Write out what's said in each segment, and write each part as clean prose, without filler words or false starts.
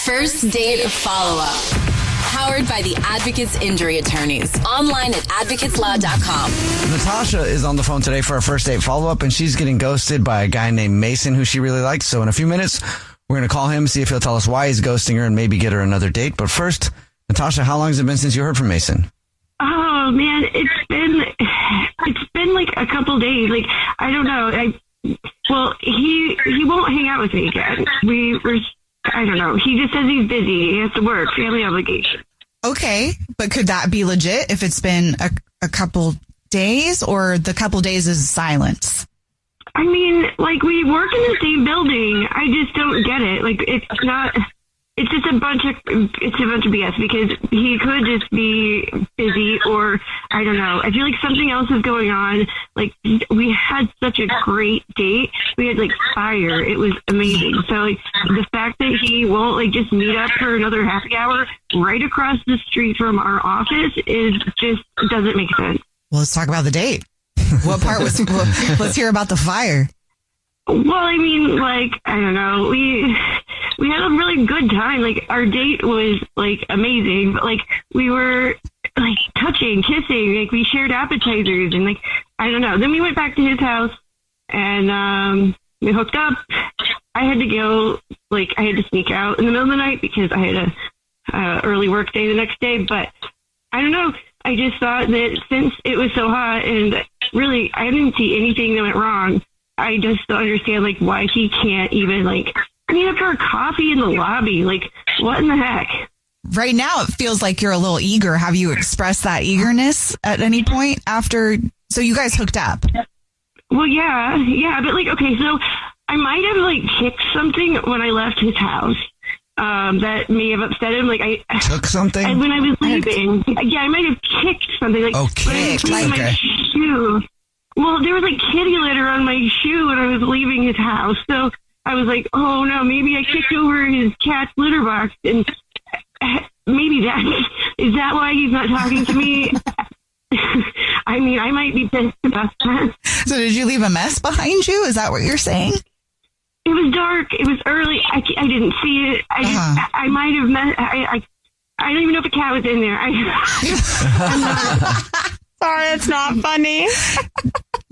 First date follow-up. Powered by the Advocates Injury Attorneys. Online at advocateslaw.com. Natasha is on the phone today for our first date follow-up, and she's getting ghosted by a guy named Mason who she really likes. So in a few minutes, we're going to call him, see if he'll tell us why he's ghosting her and maybe get her another date. But first, Natasha, how long has it been since you heard from Mason? Oh, man, it's been like a couple days. Like, I don't know. He won't hang out with me again. I don't know. He just says he's busy. He has to work, family obligations. Okay, but could that be legit if it's been a couple days, or the couple days is silence? I mean, like, we work in the same building. I just don't get it. Like, it's just a bunch of BS, because he could just be busy, or I don't know. I feel like something else is going on. Like, we had such a great date. We had like fire. It was amazing. So like the fact that he won't like just meet up for another happy hour right across the street from our office doesn't make sense. Well, let's talk about the date. What part was? Let's hear about the fire. Well, I mean, like, I don't know. We had a really good time. Like, our date was, like, amazing. But, like, we were, like, touching, kissing. Like, we shared appetizers. And, like, I don't know. Then we went back to his house, and we hooked up. I had to go, like, I had to sneak out in the middle of the night because I had a early work day the next day. But, I don't know. I just thought that since it was so hot, and really, I didn't see anything that went wrong, I just don't understand, like, why he can't even, like, meet up for a coffee in the lobby. Like, what in the heck? Right now, it feels like you're a little eager. Have you expressed that eagerness at any point after? So you guys hooked up? Well, yeah. But, like, okay, so I might have, like, kicked something when I left his house that may have upset him. Like, I took something? When I was leaving. Yeah, I might have kicked something. Like, kicked. My shoe. Well, there was like kitty litter on my shoe when I was leaving his house. So I was like, oh no, maybe I kicked over his cat's litter box. And maybe is that why he's not talking to me? I mean, I might be pissed about that. So did you leave a mess behind you? Is that what you're saying? It was dark. It was early. I didn't see it. I might have met. I don't even know if a cat was in there. Sorry, it's not funny.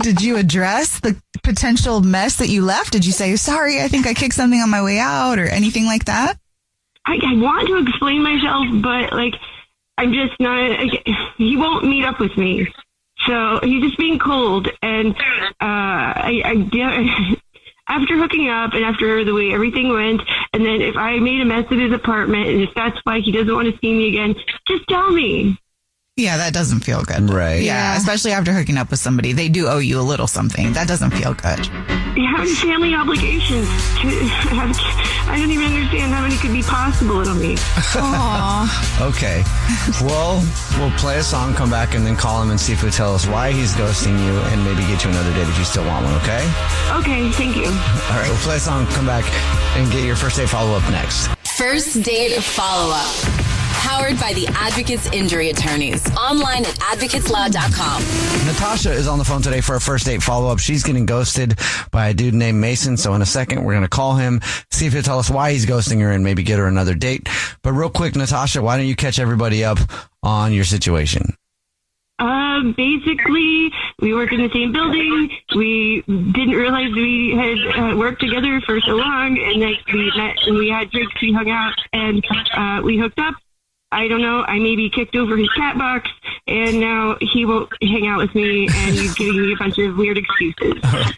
Did you address the potential mess that you left? Did you say, sorry, I think I kicked something on my way out, or anything like that? I want to explain myself, but like, I'm just not, he won't meet up with me. So he's just being cold. And after hooking up and after the way everything went, and then if I made a mess of his apartment, and if that's why he doesn't want to see me again, just tell me. Yeah, that doesn't feel good. Right. Yeah, especially after hooking up with somebody. They do owe you a little something. That doesn't feel good. Having family obligations. I don't even understand how many could be possible to me. Aww. Okay. Well, we'll play a song, come back, and then call him and see if he'll tell us why he's ghosting you, and maybe get you another date if you still want one, okay? Okay, thank you. All right, we'll play a song, come back, and get your first date follow-up next. First date follow-up. Powered by the Advocates Injury Attorneys. Online at advocateslaw.com. Natasha is on the phone today for a first date follow-up. She's getting ghosted by a dude named Mason. So in a second, we're going to call him, see if he'll tell us why he's ghosting her, and maybe get her another date. But real quick, Natasha, why don't you catch everybody up on your situation? Basically, we work in the same building. We didn't realize we had worked together for so long, and then we met and we had drinks, we hung out, and we hooked up. I don't know, I maybe kicked over his cat box, and now he won't hang out with me, and he's giving me a bunch of weird excuses.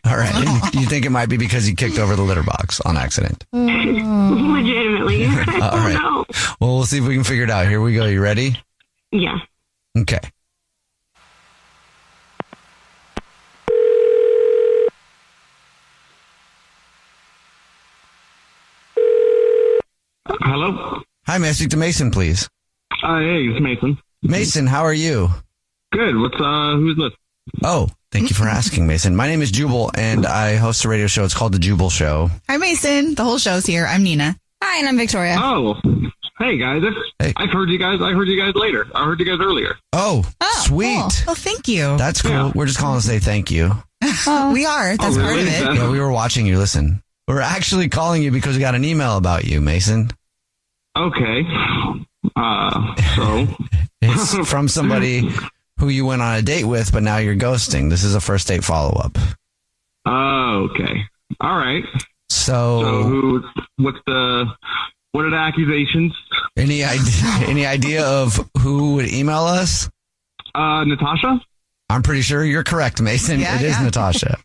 All right. And you think it might be because he kicked over the litter box on accident? Legitimately. All right. Know. Well, we'll see if we can figure it out. Here we go. You ready? Yeah. Okay. Hello? Hi, may I speak to Mason, please? Hey, it's Mason. Mason, how are you? Good. Who's this? Oh, thank you for asking, Mason. My name is Jubal, and I host a radio show. It's called The Jubal Show. Hi, Mason. The whole show's here. I'm Nina. Hi, and I'm Victoria. Oh, hey guys. Hey. I've heard you guys later. I heard you guys earlier. Oh, sweet. Cool. Oh, thank you. That's cool. Yeah. We're just calling to say thank you. We are. That's part of really? it. Yeah, we were watching you. Listen, we're actually calling you because we got an email about you, Mason. Okay. So It's from somebody who you went on a date with, but now you're ghosting. This is a first date follow-up. oh, okay. All right. So what are the accusations? Any idea of who would email us? Natasha? I'm pretty sure you're correct, Mason. Yeah, it is yeah. Natasha.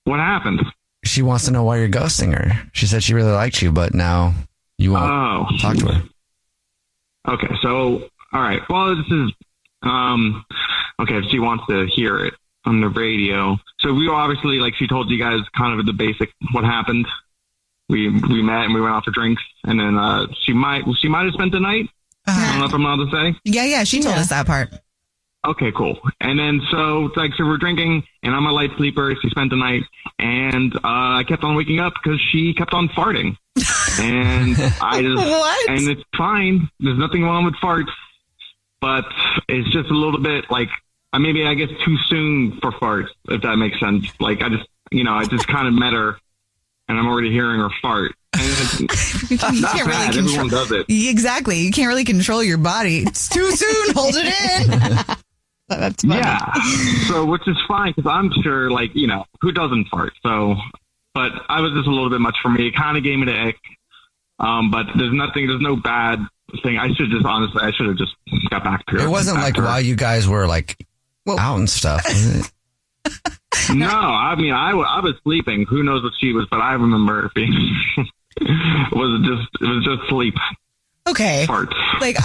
What happened? She wants to know why you're ghosting her. She said she really liked you, but now you won't talk to her. Okay. So, all right. Well, this is, okay. If she wants to hear it on the radio. So we obviously, like she told you guys kind of the basic, what happened. We met and we went out for drinks, and then, she might have spent the night. I don't know if I'm allowed to say. Yeah, she told us that part. Okay, cool. And then so we're drinking, and I'm a light sleeper. She spent the night, and I kept on waking up because she kept on farting, and I just What? And it's fine. There's nothing wrong with farts, but it's just a little bit like maybe I guess too soon for farts, if that makes sense. Like I just kind of met her, and I'm already hearing her fart. And it's You not can't really bad. control. Everyone does it. Exactly. You can't really control your body. It's too soon. Hold it in. That's funny. Yeah. So, which is fine because I'm sure, like, who doesn't fart? So, but I was just a little bit much for me. It kind of gave me the ick. But there's no bad thing. I should have just got back to her. It wasn't like while you guys were like out and stuff, was it? No, I mean, I was sleeping. Who knows what she was, but I remember it being, it was just sleep. Okay. Farts. Like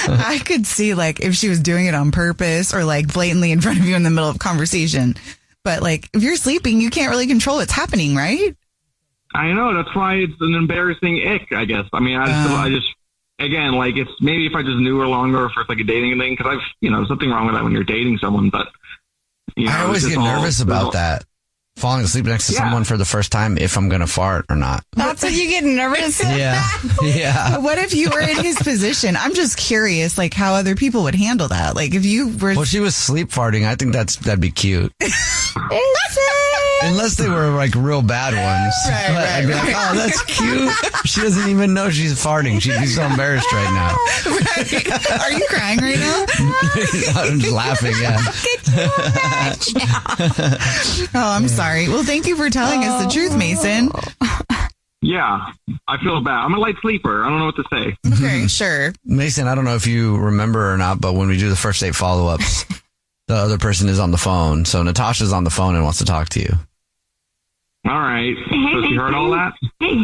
I could see like if she was doing it on purpose or like blatantly in front of you in the middle of a conversation. But like if you're sleeping, you can't really control what's happening, right? I know. That's why it's an embarrassing ick, I guess. I mean, I just, again, like it's maybe if I just knew her longer or if it's like a dating thing, because there's nothing wrong with that when you're dating someone, but I always get nervous about that. Falling asleep next to someone for the first time, if I'm going to fart or not. That's what you get nervous. Yeah. What if you were in his position? I'm just curious, like how other people would handle that. Like if you were. Well, she was sleep farting. I think that'd be cute. Unless they were like real bad ones. Right, But I'd be like, oh, that's cute. She doesn't even know she's farting. She'd be so embarrassed right now. Right. Are you crying right now? I'm just laughing, yeah. Oh, I'm sorry. Well, thank you for telling us the truth, Mason. Yeah, I feel bad. I'm a light sleeper. I don't know what to say. Okay, sure. Mason, I don't know if you remember or not, but when we do the first date follow-ups, the other person is on the phone. So Natasha's on the phone and wants to talk to you. All right. Hey, So you heard all that? Hey,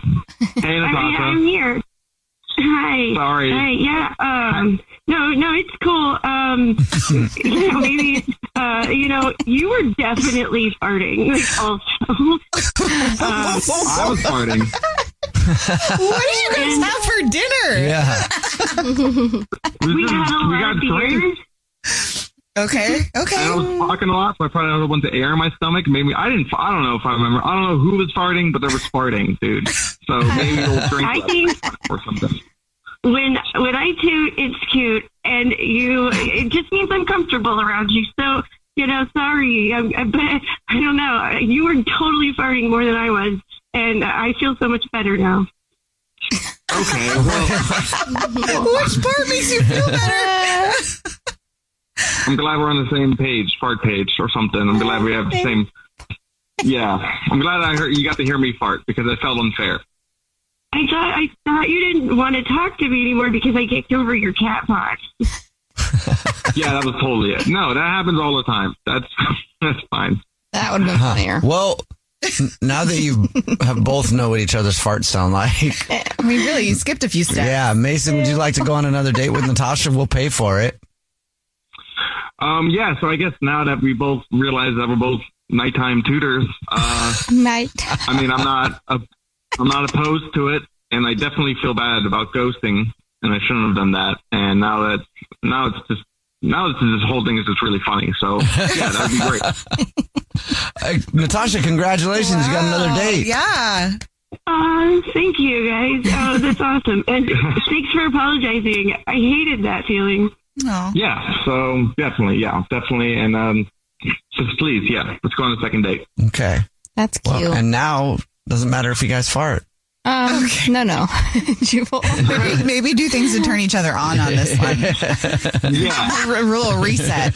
Hey, Natasha. I'm here. Hi. Sorry. Hi. Yeah. No, it's cool. Maybe. You were definitely farting. Like, also. I was farting. What did you guys have for dinner? Yeah. We had a We lot got of drinks. beers. Okay. And I was talking a lot, so I probably had a bunch of air in my stomach. Maybe I don't know if I remember. I don't know who was farting, but there was farting, dude. So maybe we'll drink I think or something. when I toot, it's cute, and it just means I'm comfortable around you. So, sorry. But I don't know. You were totally farting more than I was, and I feel so much better now. Okay. Well, Which part makes you feel better? I'm glad we're on the same page, fart page or something. I'm glad we have the same. Yeah. I'm glad you got to hear me fart because I felt unfair. I thought you didn't want to talk to me anymore because I kicked over your cat box. Yeah, that was totally it. No, that happens all the time. That's fine. That would have been funnier. Well, now that you have both know what each other's farts sound like. I mean, really, you skipped a few steps. Yeah. Mason, would you like to go on another date with Natasha? We'll pay for it. Yeah, so I guess now that we both realize that we're both nighttime tutors, Night. I mean, I'm not opposed to it, and I definitely feel bad about ghosting, and I shouldn't have done that. And now this whole thing is just really funny. So yeah, that'd be great. Natasha, congratulations. You got another date. Yeah. Thank you, guys. Oh, that's awesome. And thanks for apologizing. I hated that feeling. Oh. Yeah, so definitely, and just please, let's go on the second date. Okay. That's cute. Well, and now doesn't matter if you guys fart. No. Jubal. Maybe do things to turn each other on this one. Yeah. A little reset.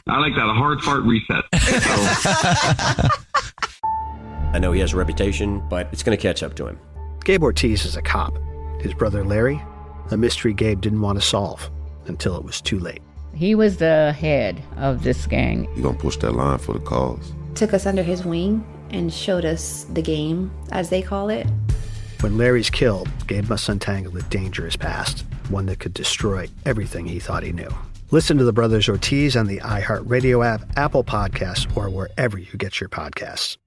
I like that. A hard fart reset. I know he has a reputation, but it's going to catch up to him. Gabe Ortiz is a cop. His brother Larry, a mystery Gabe didn't want to solve until it was too late. He was the head of this gang. You're going to push that line for the cause. Took us under his wing and showed us the game, as they call it. When Larry's killed, Gabe must untangle a dangerous past, one that could destroy everything he thought he knew. Listen to the Brothers Ortiz on the iHeartRadio app, Apple Podcasts, or wherever you get your podcasts.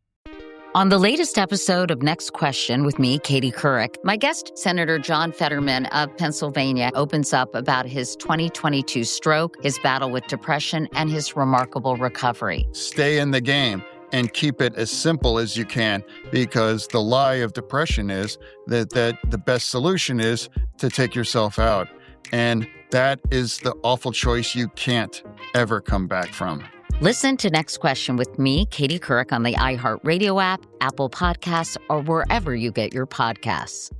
On the latest episode of Next Question with me, Katie Couric, my guest, Senator John Fetterman of Pennsylvania, opens up about his 2022 stroke, his battle with depression, and his remarkable recovery. Stay in the game and keep it as simple as you can, because the lie of depression is that the best solution is to take yourself out. And that is the awful choice you can't ever come back from. Listen to Next Question with me, Katie Couric, on the iHeartRadio app, Apple Podcasts, or wherever you get your podcasts.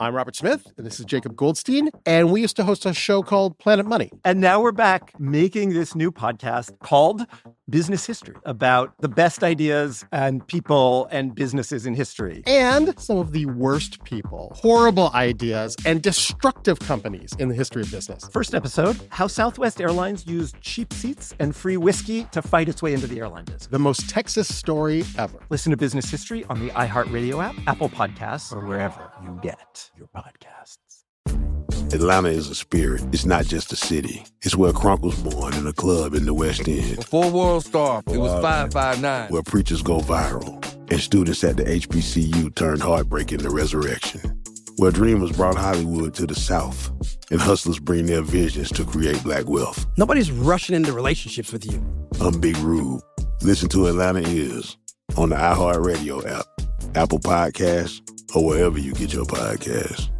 I'm Robert Smith, and this is Jacob Goldstein, and we used to host a show called Planet Money. And now we're back making this new podcast called Business History, about the best ideas and people and businesses in history. And some of the worst people, horrible ideas, and destructive companies in the history of business. First episode, how Southwest Airlines used cheap seats and free whiskey to fight its way into the airline business. The most Texas story ever. Listen to Business History on the iHeartRadio app, Apple Podcasts, or wherever you get your podcasts. Atlanta is a spirit. It's not just a city. It's where Crunk was born in a club in the West End. Before World Star, it was 559. Where preachers go viral and students at the HBCU turned heartbreak into resurrection. Where dreamers brought Hollywood to the South and hustlers bring their visions to create black wealth. Nobody's rushing into relationships with you. I'm Big Rube. Listen to Atlanta Is on the iHeartRadio app, Apple Podcasts, or wherever you get your podcasts.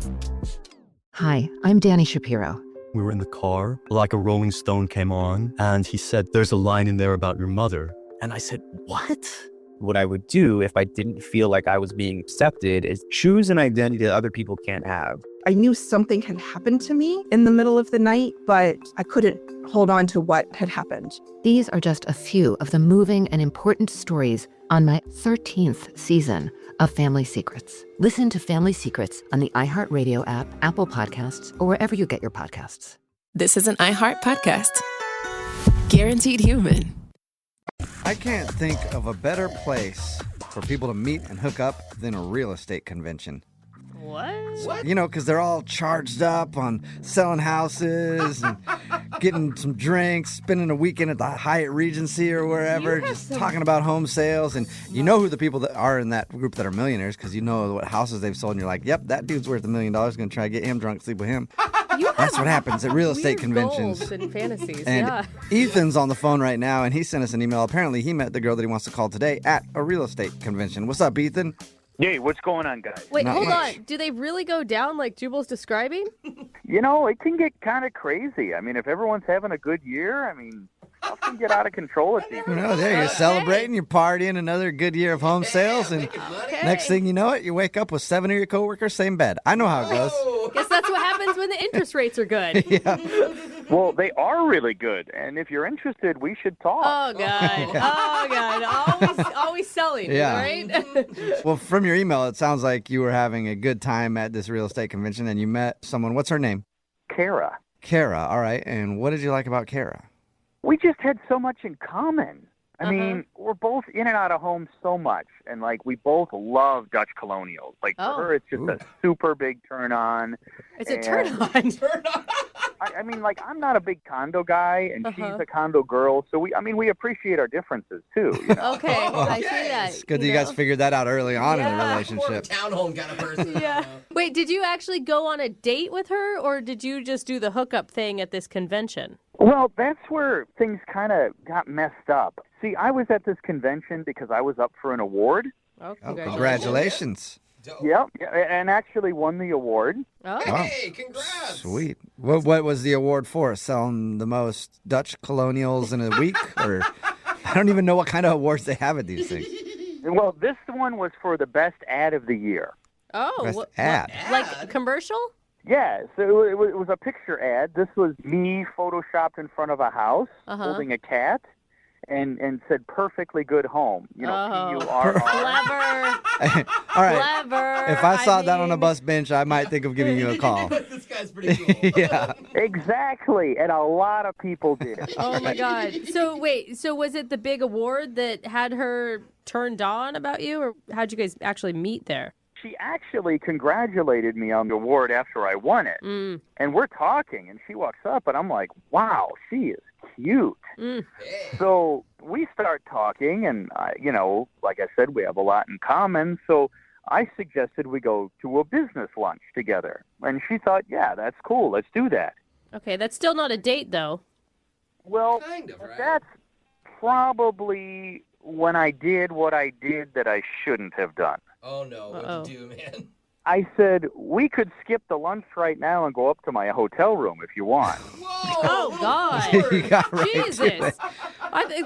Hi, I'm Danny Shapiro. We were in the car, like a Rolling Stone came on, and he said, "There's a line in there about your mother." And I said, "What?" What I would do if I didn't feel like I was being accepted is choose an identity that other people can't have. I knew something had happened to me in the middle of the night, but I couldn't hold on to what had happened. These are just a few of the moving and important stories on my 13th season of Family Secrets. Listen to Family Secrets on the iHeartRadio app, Apple Podcasts, or wherever you get your podcasts. This is an iHeart podcast. Guaranteed human. I can't think of a better place for people to meet and hook up than a real estate convention. What? You know, because they're all charged up on selling houses and getting some drinks, spending a weekend at the Hyatt Regency or wherever, just talking about home sales. And you know who the people that are in that group that are millionaires, because you know what houses they've sold, and you're like, yep, that dude's worth $1 million, going to try to get him drunk, sleep with him. That's what happens at real estate conventions. Goals and fantasies, and yeah. Ethan's on the phone right now, and he sent us an email. Apparently, he met the girl that he wants to call today at a real estate convention. What's up, Ethan? Hey, what's going on, guys? Wait, hold on. Do they really go down like Jubal's describing? You know, it can get kind of crazy. I mean, if everyone's having a good year, I mean, stuff can get out of control at these. You know, there you're celebrating, you're partying, another good year of home sales, and next thing you know it, you wake up with 7 of your coworkers, same bed. I know how it goes. Guess that's what happens when the interest rates are good. Yeah. Well, they are really good, and if you're interested, we should talk. Oh, God. Oh, God. Always selling, yeah. Right? Well, from your email, it sounds like you were having a good time at this real estate convention, and you met someone. What's her name? Kara. Kara, all right. And what did you like about Kara? We just had so much in common. I mean, we're both in and out of home so much, and, like, we both love Dutch colonials. Like, for her, it's just a super big turn-on. It's a turn-on. I mean, like, I'm not a big condo guy, and she's a condo girl, so we appreciate our differences, too. You know? Okay, I see that. It's good that you guys figured that out early on in the relationship. Townhome kind of person. Yeah. Wait, did you actually go on a date with her, or did you just do the hookup thing at this convention? Well, that's where things kind of got messed up. See, I was at this convention because I was up for an award. Oh, congratulations. Yep, and actually won the award. Oh. Hey, congrats. Sweet. What was the award for? Selling the most Dutch colonials in a week? Or I don't even know what kind of awards they have at these things. Well, this one was for the best ad of the year. Oh, Best ad. like a commercial? Yeah, so it was a picture ad. This was me photoshopped in front of a house holding a cat and said perfectly good home. You know, P-U-R-R. Clever. All right. Clever. If I saw that on a bus bench, I might think of giving you a call. This guy's pretty cool. Yeah. Exactly, and a lot of people did. Oh, my God. So, wait, so was it the big award that had her turned on about you, or how'd you guys actually meet there? She actually congratulated me on the award after I won it. And we're talking, and she walks up, and I'm like, wow, she is cute. So we start talking, and, like I said, we have a lot in common. So I suggested we go to a business lunch together. And she thought, yeah, that's cool. Let's do that. Okay, that's still not a date, though. Well, that's probably when I did what I did that I shouldn't have done. Oh, no. What'd you do, man? I said, we could skip the lunch right now and go up to my hotel room if you want. Oh, God. You got right to Jesus. it.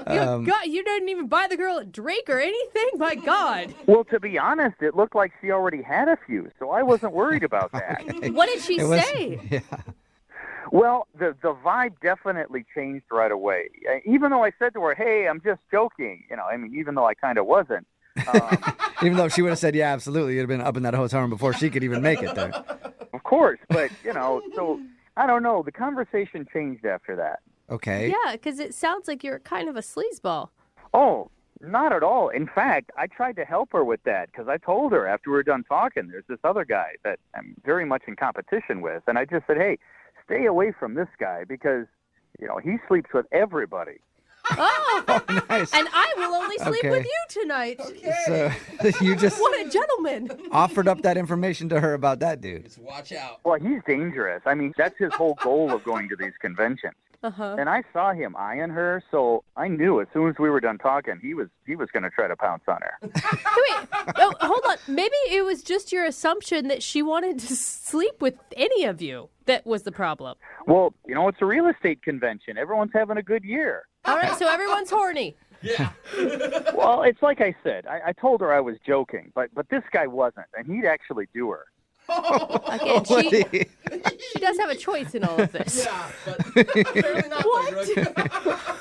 God, you didn't even buy the girl a drink or anything? My God. Well, to be honest, it looked like she already had a few, so I wasn't worried about that. What did she say? Yeah. Well, the vibe definitely changed right away. Even though I said to her, hey, I'm just joking, even though I kind of wasn't. Even though she would have said, yeah, absolutely, you'd have been up in that hotel room before she could even make it there. Of course, but, so I don't know. The conversation changed after that. Okay. Yeah, because it sounds like you're kind of a sleazeball. Oh, not at all. In fact, I tried to help her with that because I told her after we were done talking, there's this other guy that I'm very much in competition with. And I just said, hey, stay away from this guy because, he sleeps with everybody. Oh, nice. And I will only sleep with you tonight. So you just What a gentleman. offered up that information to her about that dude. Just watch out. Well, he's dangerous. I mean, that's his whole goal of going to these conventions. And I saw him eyeing her, so I knew as soon as we were done talking, he was going to try to pounce on her. Wait, hold on. Maybe it was just your assumption that she wanted to sleep with any of you that was the problem. Well, it's a real estate convention. Everyone's having a good year. All right, so everyone's horny. Yeah. Well, it's like I said. I told her I was joking, but this guy wasn't, and he'd actually do her. Again, she does have a choice in all of this. Yeah, but apparently not. What?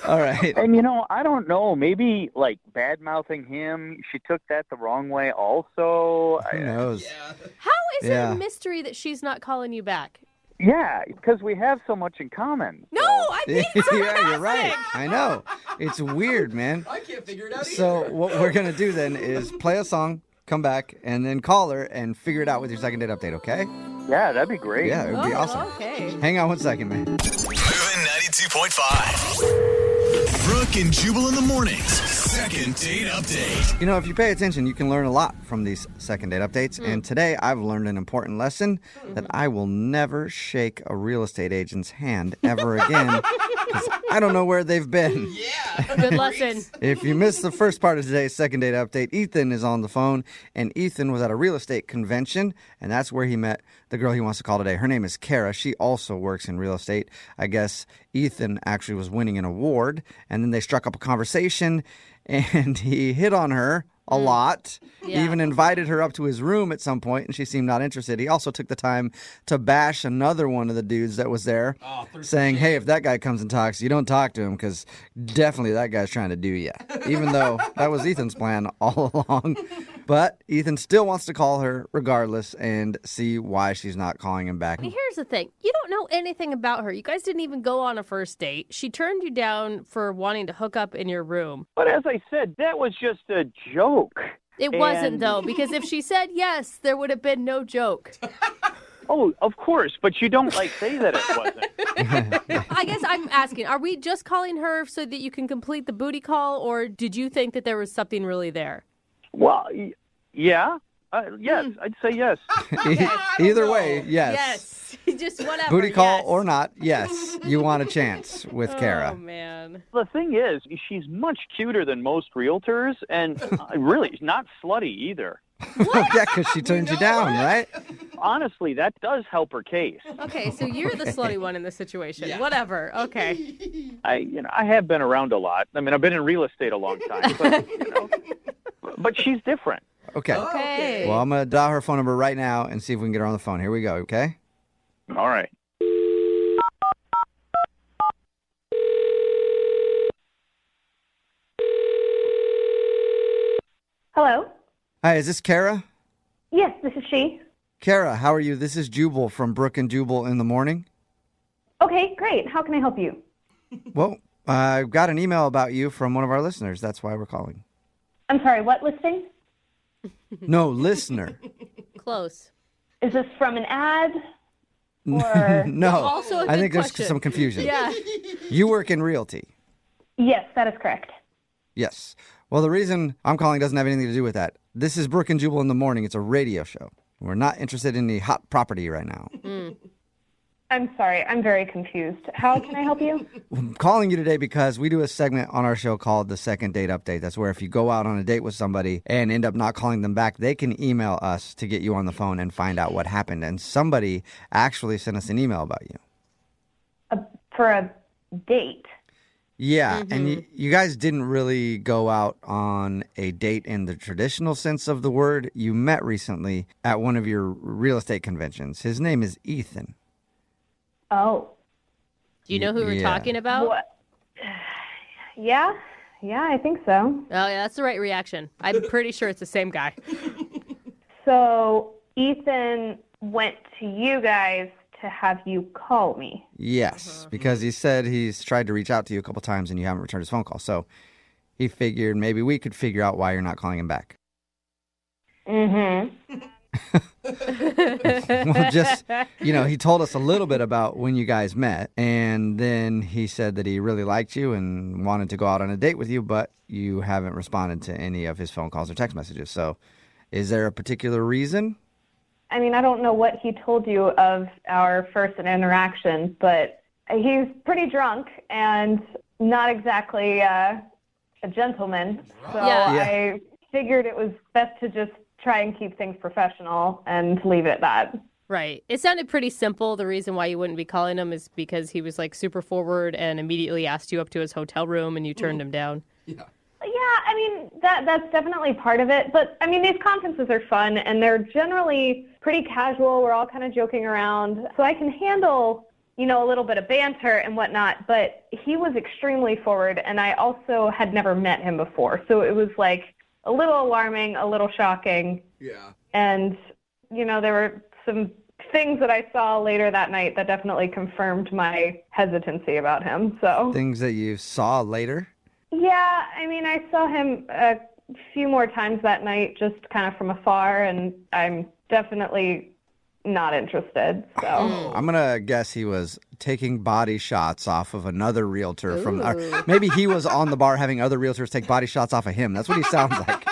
All right. And, I don't know. Maybe, bad-mouthing him, she took that the wrong way also. Who knows? Yeah. How is it a mystery that she's not calling you back? Yeah, because we have so much in common. No, I mean Yeah, you're right. I know. It's weird, man. I can't figure it out either. So what we're going to do then is play a song, come back, and then call her and figure it out with your second date update, okay? Yeah, that'd be great. Yeah, it would be awesome. Okay. Hang on one second, man. Moving 92.5. Brooke and Jubal in the mornings. Second date update. If you pay attention, you can learn a lot from these second date updates. And today I've learned an important lesson that I will never shake a real estate agent's hand ever again because I don't know where they've been. Yeah. Good lesson. If you missed the first part of today's second date update, Ethan is on the phone, and Ethan was at a real estate convention, and that's where he met the girl he wants to call today. Her name is Kara. She also works in real estate. I guess Ethan actually was winning an award, and then they struck up a conversation, and he hit on her a lot. He even invited her up to his room at some point, and she seemed not interested. He also took the time to bash another one of the dudes that was there, saying, hey, if that guy comes and talks, you don't talk to him because definitely that guy's trying to do you. Even though that was Ethan's plan all along. But Ethan still wants to call her regardless and see why she's not calling him back. Here's the thing. You don't know anything about her. You guys didn't even go on a first date. She turned you down for wanting to hook up in your room. But as I said, that was just a joke. It wasn't, though, because if she said yes, there would have been no joke. Oh, of course, but you don't say that it wasn't. I guess I'm asking, are we just calling her so that you can complete the booty call, or did you think that there was something really there? Well, yeah. Yes, I'd say yes. Either way, yes. Yes. Just whatever. Booty call yes. or not, yes, you want a chance with Kara. Oh, man. The thing is, she's much cuter than most realtors, and really not slutty either. Yeah, because she turned you down, right? Honestly, that does help her case. Okay, so you're the slutty one in this situation. Yeah. Whatever. Okay. I have been around a lot. I mean, I've been in real estate a long time, but, but she's different. Okay. Okay. Well, I'm going to dial her phone number right now and see if we can get her on the phone. Here we go, okay? All right. Hello? Hi, is this Kara? Yes, this is she. Kara, how are you? This is Jubal from Brooke and Jubal in the morning. Okay, great. How can I help you? Well, I got an email about you from one of our listeners. That's why we're calling. I'm sorry, what listing? No, listener. Close. Is this from an ad? Or No. Also a I good think there's question. some confusion. Yeah. You work in realty. Yes, that is correct. Yes. Well, the reason I'm calling doesn't have anything to do with that. This is Brooke and Jubal in the morning. It's a radio show. We're not interested in the hot property right now. I'm sorry, I'm very confused. How can I help you? I'm calling you today because we do a segment on our show called the Second Date Update. That's where if you go out on a date with somebody and end up not calling them back, they can email us to get you on the phone and find out what happened. And somebody actually sent us an email about you. For a date? Yeah, and you guys didn't really go out on a date in the traditional sense of the word. You met recently at one of your real estate conventions. His name is Ethan. Oh. Do you know who we're talking about? What? Yeah, I think so. Oh, yeah, that's the right reaction. I'm pretty sure it's the same guy. So Ethan went to you guys to have you call me. Yes, because he said he's tried to reach out to you a couple times and you haven't returned his phone call. So he figured maybe we could figure out why you're not calling him back. Well, just, he told us a little bit about when you guys met, and then he said that he really liked you and wanted to go out on a date with you, but you haven't responded to any of his phone calls or text messages. So is there a particular reason? I mean, I don't know what he told you of our first interaction, but he's pretty drunk and not exactly a gentleman. So I figured it was best to just try and keep things professional and leave it at that. Right. It sounded pretty simple. The reason why you wouldn't be calling him is because he was like super forward and immediately asked you up to his hotel room and you turned him down. Yeah, I mean, that's definitely part of it. But, I mean, these conferences are fun, and they're generally pretty casual. We're all kind of joking around. So I can handle, a little bit of banter and whatnot. But he was extremely forward, and I also had never met him before. So it was, like, a little alarming, a little shocking. Yeah. And, there were some things that I saw later that night that definitely confirmed my hesitancy about him. So Things that you saw later? Yeah, I mean, I saw him a few more times that night, just kind of from afar, and I'm definitely not interested. So I'm going to guess he was taking body shots off of another realtor or maybe he was on the bar having other realtors take body shots off of him. That's what he sounds like.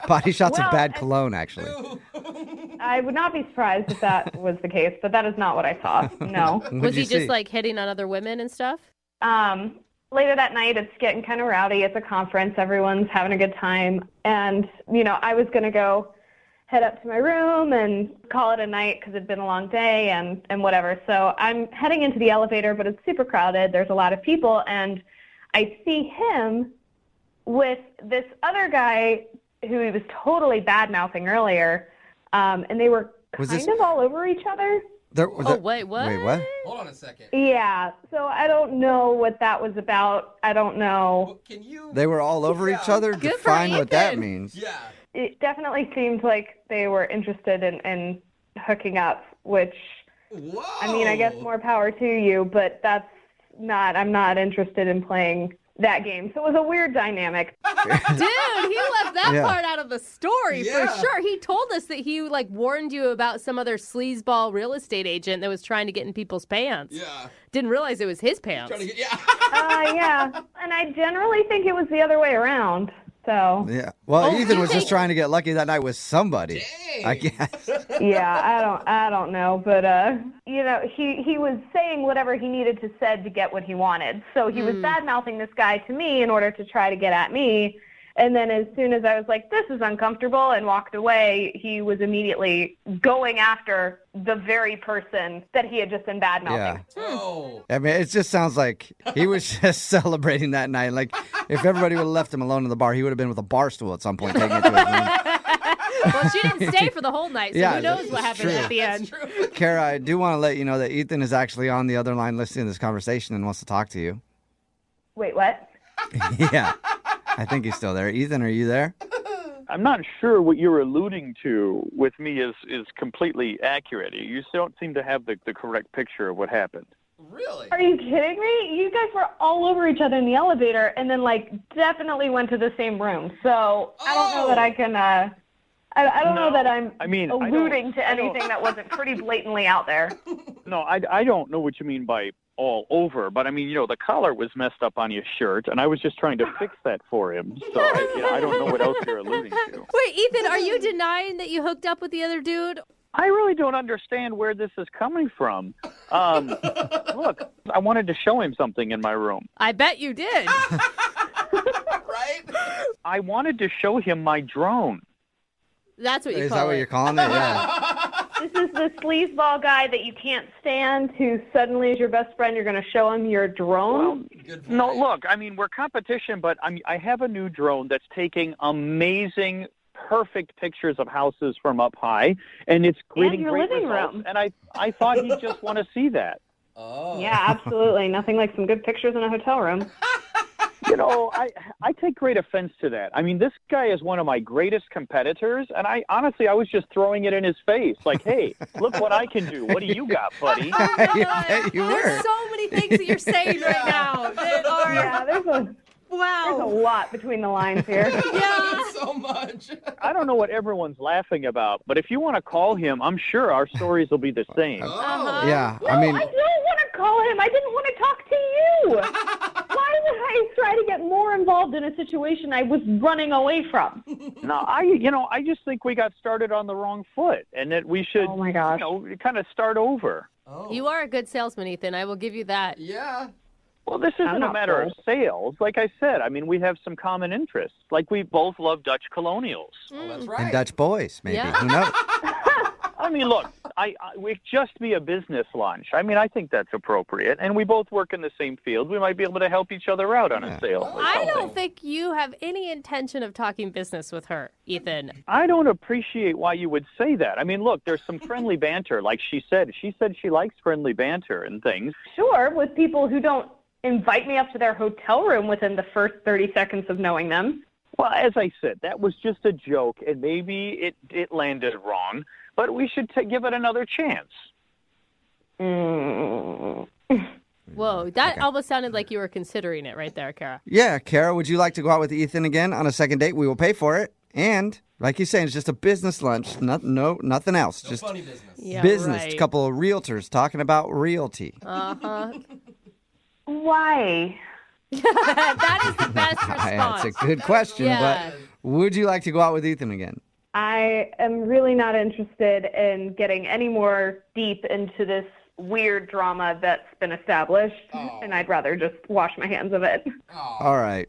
Body shots of bad cologne, actually. I would not be surprised if that was the case, but that is not what I saw. No. Was he just like hitting on other women and stuff? Later that night, it's getting kind of rowdy. It's a conference. Everyone's having a good time. And, I was going to go head up to my room and call it a night because it'd been a long day and whatever. So I'm heading into the elevator, but it's super crowded. There's a lot of people. And I see him with this other guy who he was totally bad-mouthing earlier. And they were kind of all over each other. Wait, what? Wait, what? Hold on a second. Yeah, so I don't know what that was about. I don't know. Can you? They were all over each other? Good for Define what that Ethan. means. Yeah. It definitely seemed like they were interested in hooking up, which, Whoa. I mean, I guess more power to you, but I'm not interested in playing that game. So it was a weird dynamic. Dude, he left that part out of the story Yeah. for sure. He told us that he warned you about some other sleazeball real estate agent that was trying to get in people's pants. Yeah. Didn't realize it was his pants. Trying to get, Yeah, and I generally think it was the other way around. So Yeah. Well, Ethan was just trying to get lucky that night with somebody, I guess. yeah, I don't know, but he was saying whatever he needed to said to get what he wanted. So he was bad-mouthing this guy to me in order to try to get at me. And then as soon as I was like, this is uncomfortable, and walked away, he was immediately going after the very person that he had just been bad-mouthing. Yeah. Oh. I mean, it just sounds like he was just celebrating that night. Like, if everybody would have left him alone in the bar, he would have been with a bar stool at some point taking it to his room. Well, she didn't stay for the whole night, so Yeah, who knows what happened true. at the end. Kara, I do want to let you know that Ethan is actually on the other line listening to this conversation and wants to talk to you. Wait, what? Yeah, I think he's still there. Ethan, are you there? I'm not sure what you're alluding to with me is completely accurate. You don't seem to have the correct picture of what happened. Really? Are you kidding me? You guys were all over each other in the elevator and then, definitely went to the same room. So I don't know that I can, I don't know that I'm alluding to anything that wasn't pretty blatantly out there. No, I don't know what you mean by all over, but the collar was messed up on your shirt, and I was just trying to fix that for him. So I don't know what else you're alluding to. Wait, Ethan, are you denying that you hooked up with the other dude? I really don't understand where this is coming from. Look, I wanted to show him something in my room. I bet you did. Right? I wanted to show him my drone. That's what you Is call that what it. you're calling it? Yeah. This is the sleazeball guy that you can't stand who suddenly is your best friend. You're going to show him your drone? No, look, we're competition, but I have a new drone that's taking amazing, perfect pictures of houses from up high, and it's creating your great living results. room. And I thought he'd just want to see that. Oh. Yeah, absolutely. Nothing like some good pictures in a hotel room. I take great offense to that. This guy is one of my greatest competitors, and I was just throwing it in his face. Like, hey, look what I can do. What do you got, buddy? Oh my You God. bet you There's were. so many things that you're saying right now that are... Yeah, there's a lot between the lines here. Yeah. So much. I don't know what everyone's laughing about, but if you want to call him, I'm sure our stories will be the same. Uh-huh. Yeah, No, I don't want to call him. I didn't want to talk to you. Why would I try to get more involved in a situation I was running away from? No, I just think we got started on the wrong foot, and that we should, Oh, my gosh. kind of start over. Oh. You are a good salesman, Ethan. I will give you that. Yeah. Well, this isn't a matter of sales. Like I said, we have some common interests. Like we both love Dutch colonials. Oh, that's right. And Dutch boys, maybe. Yeah. Who knows? Look, we just be a business lunch. I think that's appropriate. And we both work in the same field. We might be able to help each other out on a sale. or I something. don't think you have any intention of talking business with her, Ethan. I don't appreciate why you would say that. Look, there's some friendly banter. Like she said she likes friendly banter and things. Sure, with people who don't invite me up to their hotel room within the first 30 seconds of knowing them. Well, as I said, that was just a joke, and maybe it landed wrong, but we should give it another chance. Whoa, that almost sounded like you were considering it right there, Kara. Yeah, Kara, would you like to go out with Ethan again on a second date? We will pay for it. And, like you're saying, it's just a business lunch. Nothing else. No just funny business. Yeah, business. right. A couple of realtors talking about realty. Uh-huh. Why? That is the best response. That's a good question, Yeah. but would you like to go out with Ethan again? I am really not interested in getting any more deep into this weird drama that's been established, and I'd rather just wash my hands of it. All right.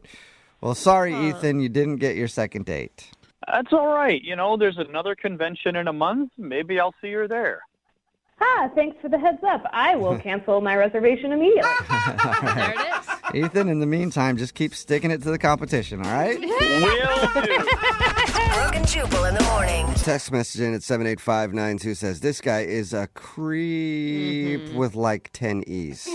Well, sorry, Ethan, you didn't get your second date. That's all right. There's another convention in a month. Maybe I'll see her there. Thanks for the heads up. I will cancel my reservation immediately. There it is. Ethan, in the meantime, just keep sticking it to the competition, all right? Will do. Brooke and Jubal in the morning. Text message in at 78592 says, this guy is a creep with like 10 E's.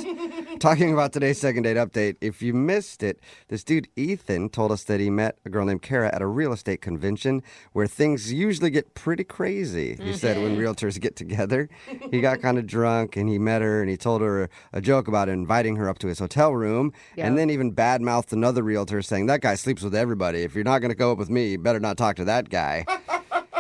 Talking about today's second date update, if you missed it, this dude Ethan told us that he met a girl named Kara at a real estate convention where things usually get pretty crazy. He said when realtors get together, he got kind of drunk and he met her and he told her a joke about inviting her up to his hotel room and then even badmouthed another realtor saying, that guy sleeps with everybody. If you're not going to go up with me, you better not talk to that guy.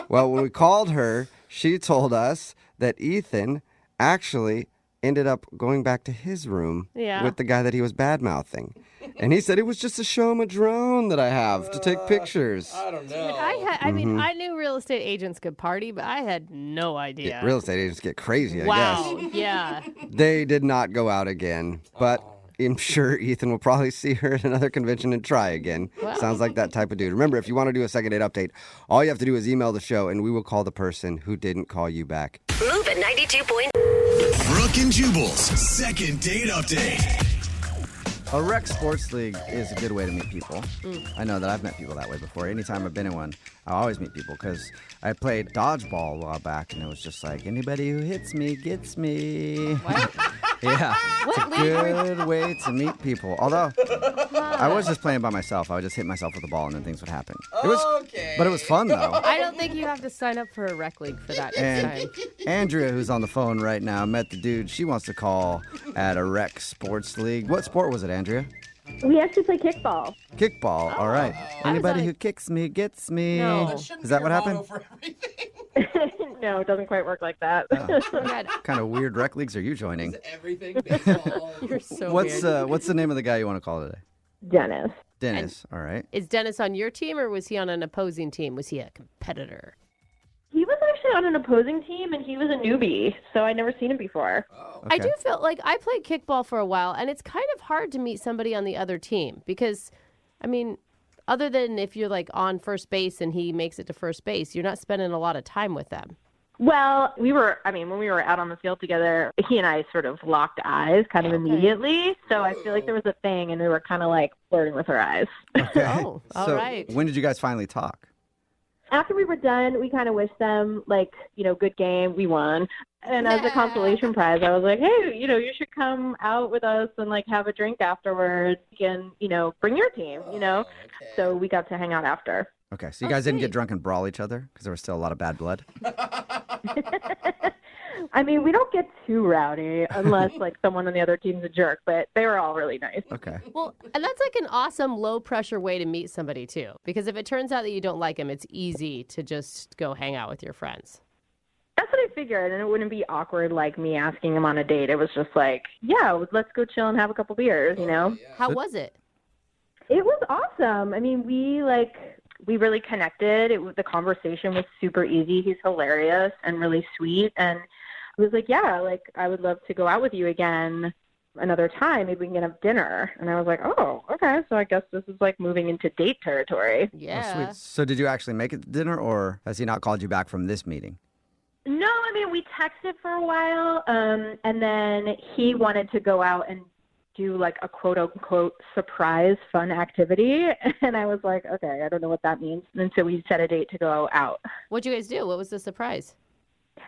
Well, when we called her, she told us that Ethan actually ended up going back to his room with the guy that he was bad-mouthing. And he said, it was just to show him a drone that I have to take pictures. I don't know. I knew real estate agents could party, but I had no idea. Yeah, real estate agents get crazy, I Wow, guess. yeah. They did not go out again, but I'm sure Ethan will probably see her at another convention and try again. Wow. Sounds like that type of dude. Remember, if you want to do a second date update, all you have to do is email the show, and we will call the person who didn't call you back. Move at 92. Brooke and Jubal's second date update. A rec sports league is a good way to meet people. I know that I've met people that way before. Anytime I've been in one, I always meet people because I played dodgeball a while back, and it was just like, anybody who hits me gets me. What? Yeah. What It's a good way to meet people. Although, I was just playing by myself. I would just hit myself with a ball, and then things would happen. It was, but it was fun, though. I don't think you have to sign up for a rec league for that next And time. Andrea, who's on the phone right now, met the dude. She wants to call at a rec sports league. What sport was it, Andrea? We actually play kickball. Kickball. All right. Anybody who kicks me gets me. No. Is that what happened? No, it doesn't quite work like that. Kind of weird rec leagues are you joining? Everything baseball. You're so What's weird. what's the name of the guy you want to call today? Dennis. Dennis. All right. Is Dennis on your team or was he on an opposing team? Was he a competitor? He was actually on an opposing team, and he was a newbie, so I'd never seen him before. I do feel like I played kickball for a while, and it's kind of hard to meet somebody on the other team because, I mean, other than if you're like on first base and he makes it to first base, you're not spending a lot of time with them. Well, when we were out on the field together, he and I sort of locked eyes kind of immediately, so I feel like there was a thing, and we were kind of like flirting with our eyes. Oh, all So right. when did you guys finally talk? After we were done, we kind of wished them, like, good game, we won. And as a consolation prize, I was like, hey, you should come out with us and, like, have a drink afterwards and, bring your team, So we got to hang out after. Okay, so you guys didn't get drunk and brawl each other because there was still a lot of bad blood? I mean, we don't get too rowdy unless, like, someone on the other team's a jerk, but they were all really nice. Okay. Well, and that's like an awesome low pressure way to meet somebody too. Because if it turns out that you don't like them, it's easy to just go hang out with your friends. That's what I figured, and it wouldn't be awkward like me asking him on a date. It was just like, yeah, let's go chill and have a couple beers, How was it? It was awesome. I mean, we really connected. The conversation was super easy. He's hilarious and really sweet, and I was like, yeah, I would love to go out with you again another time. Maybe we can get a dinner. And I was like, oh, okay. So I guess this is like moving into date territory. Yeah. Oh, sweet. So did you actually make it to dinner, or has he not called you back from this meeting? No, I mean, we texted for a while, and then he wanted to go out and do like a quote-unquote surprise fun activity. And I was like, okay, I don't know what that means. And so we set a date to go out. What'd you guys do? What was the surprise?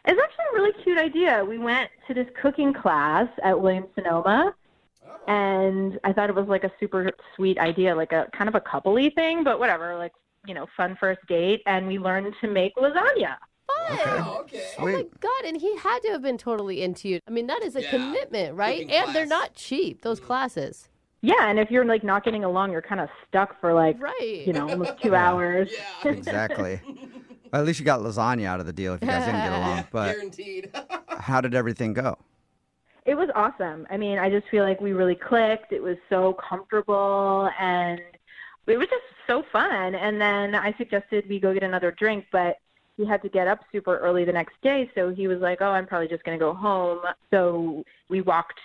It's actually a really cute idea. We went to this cooking class at Williams-Sonoma, and I thought it was like a super sweet idea, like a kind of a couple-y thing, but whatever, like, fun first date. And we learned to make lasagna. Okay. Oh my God, and he had to have been totally into you. I mean, that is a commitment, right? Cooking And they're class. not cheap, those classes. Yeah, and if you're like not getting along, you're kind of stuck for like, almost 2 hours. Exactly. Well, at least you got lasagna out of the deal if you guys didn't get along. But Guaranteed. how did everything go? It was awesome. I mean, I just feel like we really clicked. It was so comfortable, and it was just so fun. And then I suggested we go get another drink, but he had to get up super early the next day, so he was like, oh, I'm probably just going to go home. So we walked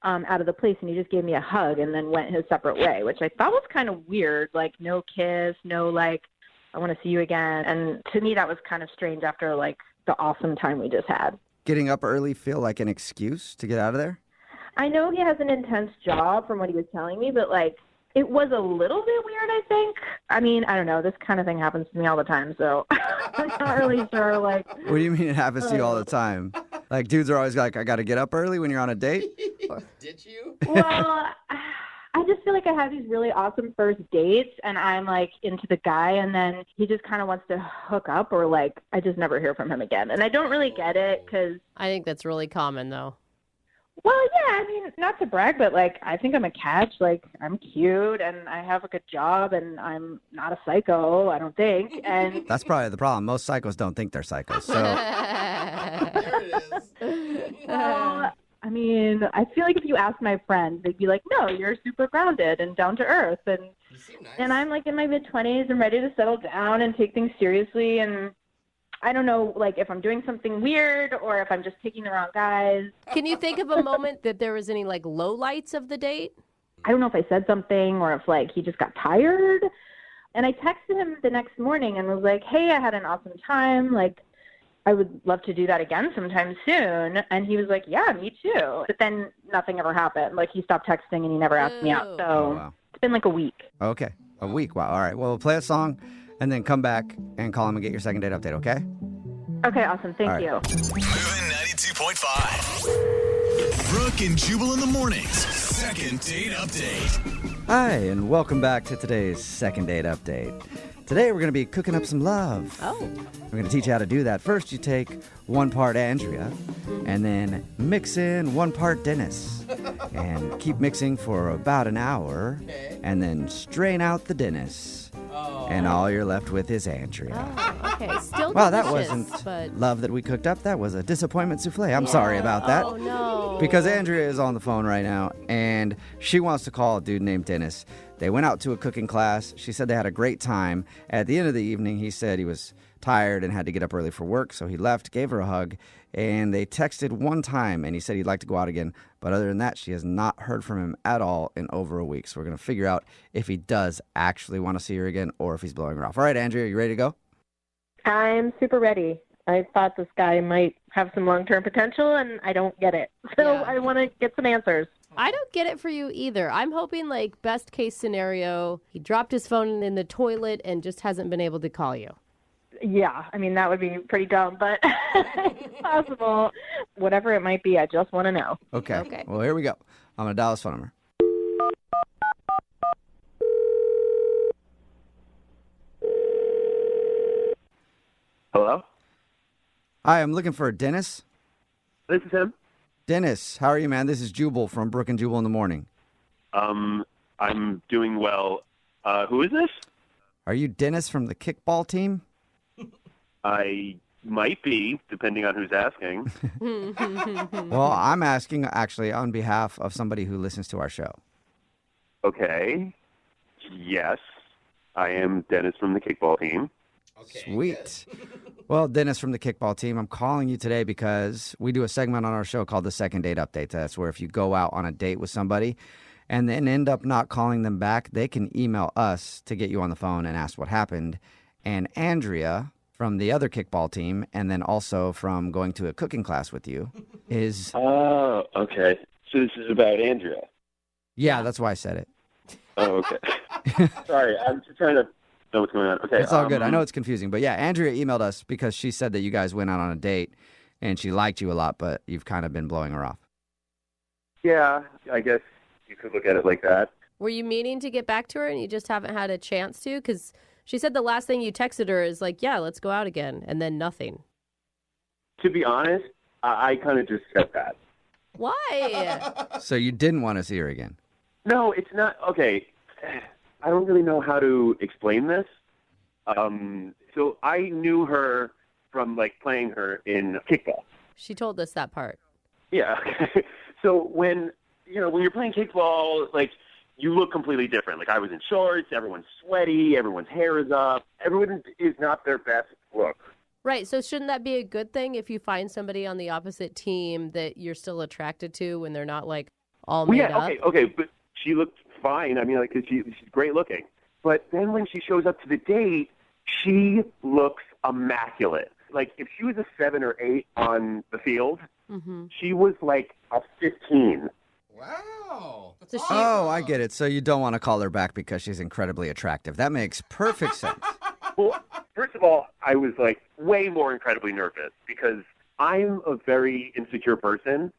out of the place, and he just gave me a hug and then went his separate way, which I thought was kind of weird, like no kiss, no like, I want to see you again. And to me, that was kind of strange after like the awesome time we just had. Getting up early feel like an excuse to get out of there? I know he has an intense job from what he was telling me, but like it was a little bit weird, I think. I mean, I don't know. This kind of thing happens to me all the time, so I'm not really sure. Like, What do you mean it happens to you all the time? Like, dudes are always like, I got to get up early when you're on a date? Did you? well, I just feel like I have these really awesome first dates, and I'm like into the guy, and then he just kind of wants to hook up, or like I just never hear from him again. And I don't really get it because, I think that's really common, though. well, yeah, I mean, not to brag, but like I think I'm a catch. Like I'm cute, and I have a good job, and I'm not a psycho, I don't think. And That's probably the problem. Most psychos don't think they're psychos. So There it is. well, I mean, I feel like if you ask my friends, they'd be like, no, you're super grounded and down to earth. And and I'm like in my mid-20s and ready to settle down and take things seriously. And I don't know, like, if I'm doing something weird or if I'm just picking the wrong guys. Can you think of a moment that there was any like lowlights of the date? I don't know if I said something or if, like, he just got tired. And I texted him the next morning and was like, hey, I had an awesome time. Like, I would love to do that again sometime soon. And he was like, yeah, me too. But then nothing ever happened. Like, he stopped texting and he never asked me out. So It's been like a week. Okay. A week. Wow. All right. Well, we'll play a song and then come back and call him and get your second date update, okay? Okay, awesome. Thank you. Moving 92.5. Brooke and Jubal in the mornings. Second date update. Hi, and welcome back to today's second date update. Today we're going to be cooking up some love. Oh. We're going to teach you how to do that. First, you take 1 part Andrea and then mix in 1 part Dennis. And keep mixing for about an hour and then strain out the Dennis. And all you're left with is Andrea. Oh, okay. Still Well, that delicious, wasn't but... love that we cooked up. That was a disappointment souffle. I'm sorry about that. Oh, no. Because Andrea is on the phone right now, and she wants to call a dude named Dennis. They went out to a cooking class. She said they had a great time. At the end of the evening, he said he was tired and had to get up early for work, so he left, gave her a hug, and they texted one time, and he said he'd like to go out again. But other than that, she has not heard from him at all in over a week. So we're going to figure out if he does actually want to see her again or if he's blowing her off. All right, Andrea, you ready to go? I'm super ready. I thought this guy might have some long-term potential, and I don't get it. So I want to get some answers. I don't get it for you either. I'm hoping, like, best case scenario, he dropped his phone in the toilet and just hasn't been able to call you. Yeah, I mean, that would be pretty dumb, but it's possible. Whatever it might be, I just want to know. Okay. Well, here we go. I'm going to dial his phone number. Hello? Hi, I'm looking for Dennis. This is him. Dennis, how are you, man? This is Jubal from Brooke and Jubal in the morning. I'm doing well. Who is this? Are you Dennis from the kickball team? I might be, depending on who's asking. Well, I'm asking actually on behalf of somebody who listens to our show. Okay. Yes, I am Dennis from the kickball team. Sweet. Well, Dennis from the kickball team, I'm calling you today because we do a segment on our show called the Second Date Update. That's where if you go out on a date with somebody and then end up not calling them back, they can email us to get you on the phone and ask what happened. And Andrea from the other kickball team, and then also from going to a cooking class with you, is... Oh, okay. So this is about Andrea. Yeah, that's why I said it. Oh, okay. Sorry, I'm just trying to know what's going on. Okay, it's all good. I know it's confusing, but yeah, Andrea emailed us because she said that you guys went out on a date and she liked you a lot, but you've kind of been blowing her off. Yeah, I guess you could look at it like that. Were you meaning to get back to her and you just haven't had a chance to? Because she said the last thing you texted her is like, yeah, let's go out again, and then nothing. To be honest, I kind of just said that. Why? So you didn't want to see her again? No, it's not. Okay, I don't really know how to explain this. So I knew her from, like, playing her in kickball. She told us that part. Yeah. So when you're playing kickball, like, you look completely different. Like, I was in shorts, everyone's sweaty, everyone's hair is up. Everyone is not their best look. Right, so shouldn't that be a good thing if you find somebody on the opposite team that you're still attracted to when they're not, like, all made up? Okay, but she looked fine. I mean, like, 'cause she's great looking. But then when she shows up to the date, she looks immaculate. Like, if she was a 7 or 8 on the field, she was like a 15. Wow. So I get it. So you don't want to call her back because she's incredibly attractive. That makes perfect sense. Well, first of all, I was, like, way more incredibly nervous because I'm a very insecure person.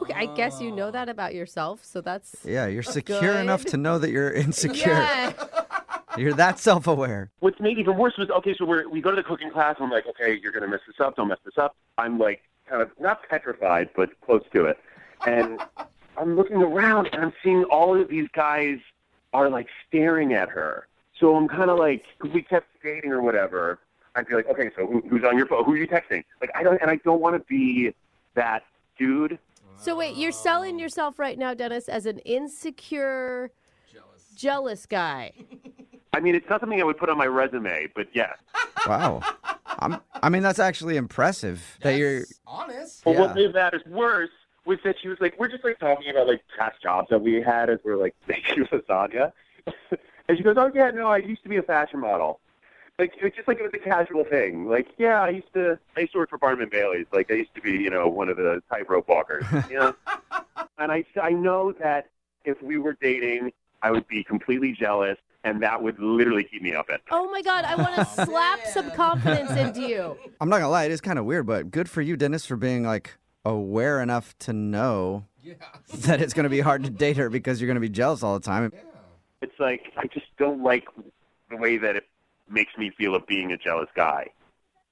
Okay, I guess you know that about yourself, so that's Yeah, you're secure good. enough to know that you're insecure. Yeah. You're that self-aware. What's made even worse was, okay, so we go to the cooking class, and I'm like, okay, you're going to mess this up, don't mess this up. I'm, like, kind of not petrified, but close to it. And I'm looking around, and I'm seeing all of these guys are, like, staring at her. So I'm kind of like, we kept dating or whatever. I'd be like, okay, so who's on your phone? Who are you texting? Like, I don't want to be that dude. So wait, you're selling yourself right now, Dennis, as an insecure, jealous guy. I mean, it's not something I would put on my resume, but yeah. Wow. I mean, that's actually impressive that you're honest. But what made matters worse was that she was like, we're just, like, talking about, like, past jobs that we had as we're, like, making lasagna. And she goes, oh, yeah, no, I used to be a fashion model. Like it was just like it was a casual thing. Like, yeah, I used to work for Barnum and Bailey's. Like I used to be, one of the tightrope walkers. And I know that if we were dating, I would be completely jealous, and that would literally keep me up at night. Oh my God, I want to slap some confidence into you. I'm not gonna lie, it is kind of weird, but good for you, Dennis, for being like aware enough to know that it's gonna be hard to date her because you're gonna be jealous all the time. Yeah. It's like I just don't like the way that it makes me feel of being a jealous guy.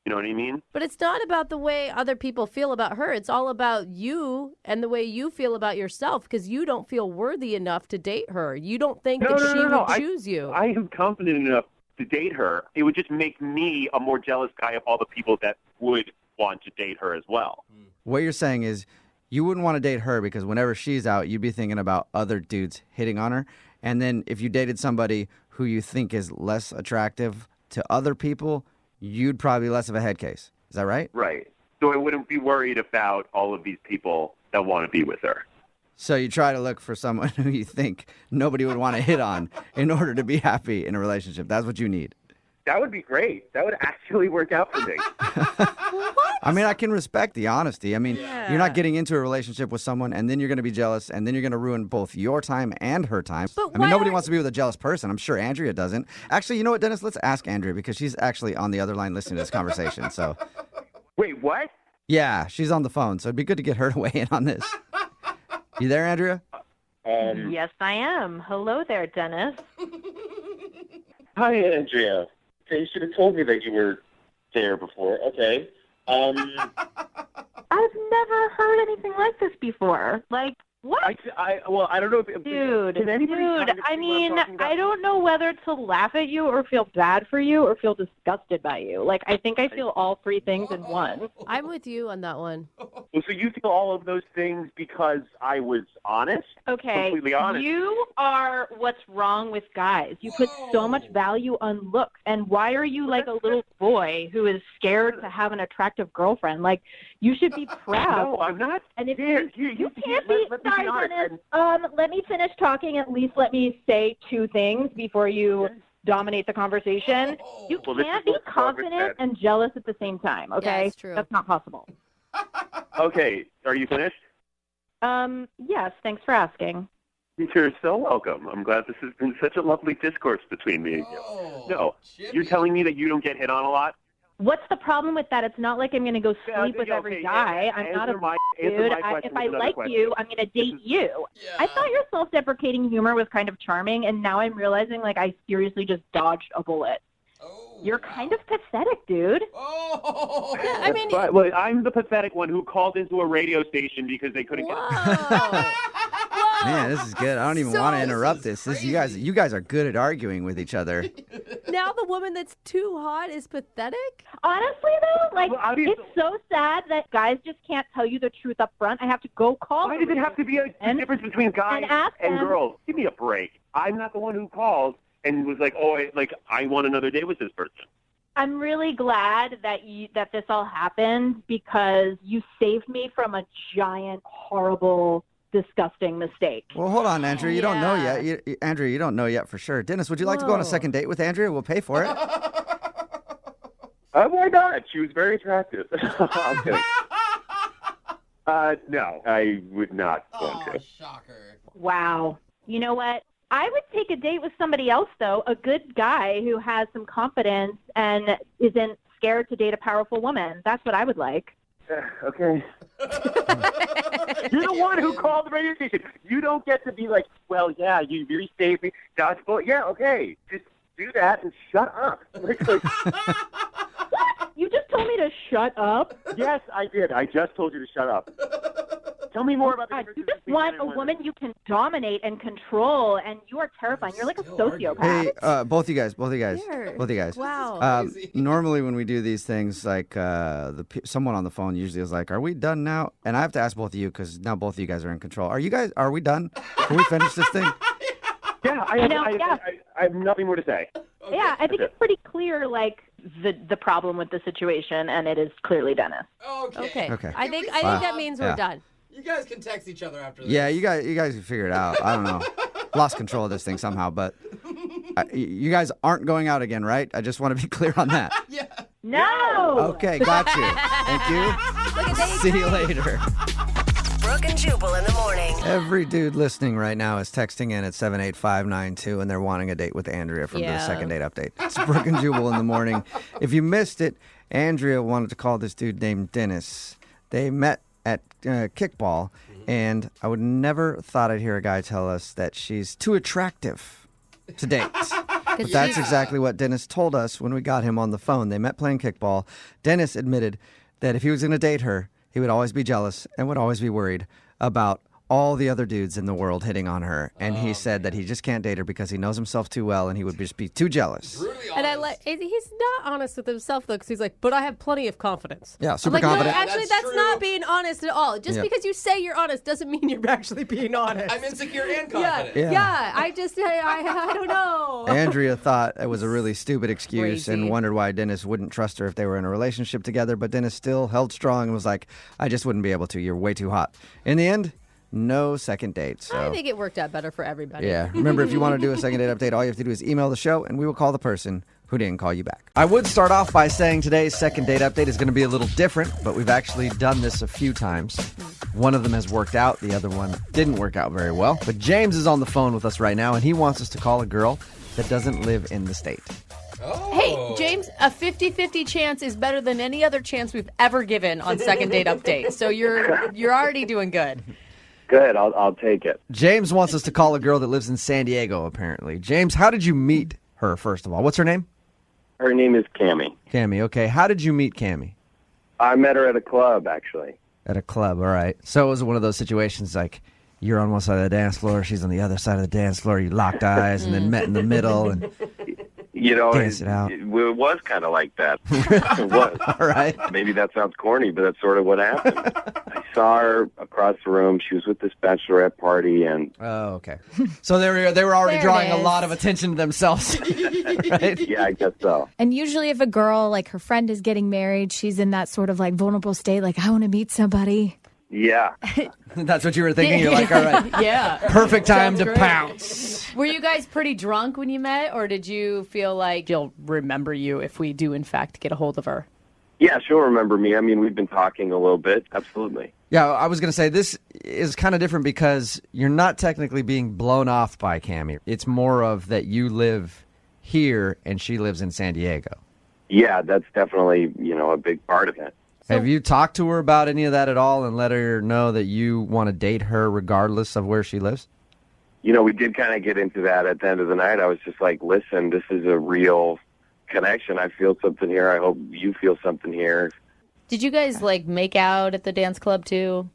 You know what I mean? But it's not about the way other people feel about her. It's all about you and the way you feel about yourself because you don't feel worthy enough to date her. You don't think that she would choose you. I am confident enough to date her. It would just make me a more jealous guy of all the people that would want to date her as well. What you're saying is you wouldn't want to date her because whenever she's out, you'd be thinking about other dudes hitting on her. And then if you dated somebody who you think is less attractive to other people, you'd probably be less of a head case. Is that right? Right. So I wouldn't be worried about all of these people that want to be with her. So you try to look for someone who you think nobody would want to hit on in order to be happy in a relationship. That's what you need. That would be great. That would actually work out for me. I mean, I can respect the honesty. I mean, you're not getting into a relationship with someone and then you're going to be jealous and then you're going to ruin both your time and her time. I mean, nobody wants to be with a jealous person. I'm sure Andrea doesn't. Actually, you know what, Dennis? Let's ask Andrea because she's actually on the other line listening to this conversation. So, wait, what? Yeah, she's on the phone. So it'd be good to get her to weigh in on this. You there, Andrea? Yes, I am. Hello there, Dennis. Hi, Andrea. Okay, you should have told me that you were there before. Okay. I've never heard anything like this before. Like, what? I don't know if... Dude, I mean, what I'm talking about? I don't know whether to laugh at you or feel bad for you or feel disgusted by you. Like, I think I feel all three things in one. I'm with you on that one. Well, so you feel all of those things because I was honest? Okay, Completely honest. you are what's wrong with guys. You put so much value on looks, and why are you like a little boy who is scared to have an attractive girlfriend? Like, you should be proud. No, I'm not. And if you can't be, let me be sorry, honest. Dennis. Let me finish talking. At least let me say two things before you dominate the conversation. You can't be confident and jealous at the same time. Okay, that's true. That's not possible. Okay, are you finished? Yes. Thanks for asking. You're so welcome. I'm glad this has been such a lovely discourse between me and you. No, you're telling me that you don't get hit on a lot? What's the problem with that? It's not like I'm going to go sleep with every guy. I'm not a dude. If I like you, I'm going to date you. I thought your self-deprecating humor was kind of charming, and now I'm realizing like I seriously just dodged a bullet. You're kind of pathetic, dude. Yeah, I mean, But I'm the pathetic one who called into a radio station because they couldn't get. Man, this is good. I don't even want to interrupt this. You guys are good at arguing with each other. now the woman that's too hot is pathetic? Honestly, though, like, it's so sad that guys just can't tell you the truth up front. I have to go call Why does it have to be a difference between guys and girls? Give me a break. I'm not the one who called and was like, I want another date with this person. I'm really glad that this all happened because you saved me from a giant, horrible, disgusting mistake. Well, hold on, Andrea. You don't know yet. Andrea, you don't know yet for sure. Dennis, would you like to go on a second date with Andrea? We'll pay for it. Why not? She was very attractive. I'm kidding. No, I would not want to. Shocker. Wow. You know what? I would take a date with somebody else, though, a good guy who has some confidence and isn't scared to date a powerful woman. That's what I would like. Okay. You're the one who called the radio station. You don't get to be like, well, yeah, you really saved me. Yeah, okay. Just do that and shut up. What? You just told me to shut up? Yes, I did. I just told you to shut up. Tell me more about the difference. You just want a woman you can dominate and control, and you are terrifying. You're like a sociopath. Hey, both you guys. Wow. Normally when we do these things, like someone on the phone usually is like, "Are we done now?" And I have to ask both of you because now both of you guys are in control. Are we done? Can we finish this thing? Yeah, I have nothing more to say. Okay. Yeah, I think it's pretty clear, like, the problem with the situation, and it is clearly Dennis. Okay. I think that means we're done. You guys can text each other after this. Yeah, you guys can figure it out. I don't know. Lost control of this thing somehow, but You guys aren't going out again, right? I just want to be clear on that. No. Okay, got you. Thank you. See you later. Brooke and Jubal in the morning. Every dude listening right now is texting in at 78592, and they're wanting a date with Andrea from the second date update. It's Brooke and Jubal in the morning. If you missed it, Andrea wanted to call this dude named Dennis. They met at kickball, and I would never thought I'd hear a guy tell us that she's too attractive to date. But that's exactly what Dennis told us when we got him on the phone. They met playing kickball. Dennis admitted that if he was going to date her, he would always be jealous and would always be worried about all the other dudes in the world hitting on her. And he said that he just can't date her because he knows himself too well and he would just be too jealous. And he's not honest with himself, though, because he's like, but I have plenty of confidence. Yeah, super I'm like, confident. No, actually, that's not being honest at all. Just because you say you're honest doesn't mean you're actually being honest. I'm insecure and confident. Yeah. I don't know. Andrea thought it was a really stupid excuse Crazy. and wondered why Dennis wouldn't trust her if they were in a relationship together. But Dennis still held strong and was like, I just wouldn't be able to. You're way too hot. In the end, no second date. So. I think it worked out better for everybody. Yeah. Remember, if you want to do a second date update, all you have to do is email the show, and we will call the person who didn't call you back. I would start off by saying today's second date update is going to be a little different, but we've actually done this a few times. One of them has worked out. The other one didn't work out very well. But James is on the phone with us right now, and he wants us to call a girl that doesn't live in the state. Hey, James, a 50-50 chance is better than any other chance we've ever given on second date update. So you're already doing good. Good, I'll take it. James wants us to call a girl that lives in San Diego, apparently. James, how did you meet her, first of all? What's her name? Her name is Cammie. Cammie, okay. How did you meet Cammie? I met her at a club, actually. At a club, all right. So it was one of those situations like you're on one side of the dance floor, she's on the other side of the dance floor, you locked eyes and then met in the middle and danced it out. It was kind of like that. It was. All right. Maybe that sounds corny, but that's sort of what happened. I saw her across the room. She was with this bachelorette party, and oh, okay. So they were already drawing a lot of attention to themselves, right? Yeah, I guess so. And usually if a girl, like her friend is getting married, she's in that sort of like vulnerable state, like, I want to meet somebody. Yeah. That's what you were thinking? You're like, all right. Yeah. Perfect time Sounds to great. pounce. Were you guys pretty drunk when you met, or did you feel like she'll remember you if we do, in fact, get a hold of her? Yeah, she'll remember me. I mean, we've been talking a little bit. Absolutely. Yeah, I was going to say this is kind of different because you're not technically being blown off by Cammie. It's more of that you live here and she lives in San Diego. Yeah, that's definitely, a big part of it. Have you talked to her about any of that at all and let her know that you want to date her regardless of where she lives? We did kind of get into that at the end of the night. I was just like, listen, this is a real connection. I feel something here. I hope you feel something here. Did you guys, make out at the dance club, too?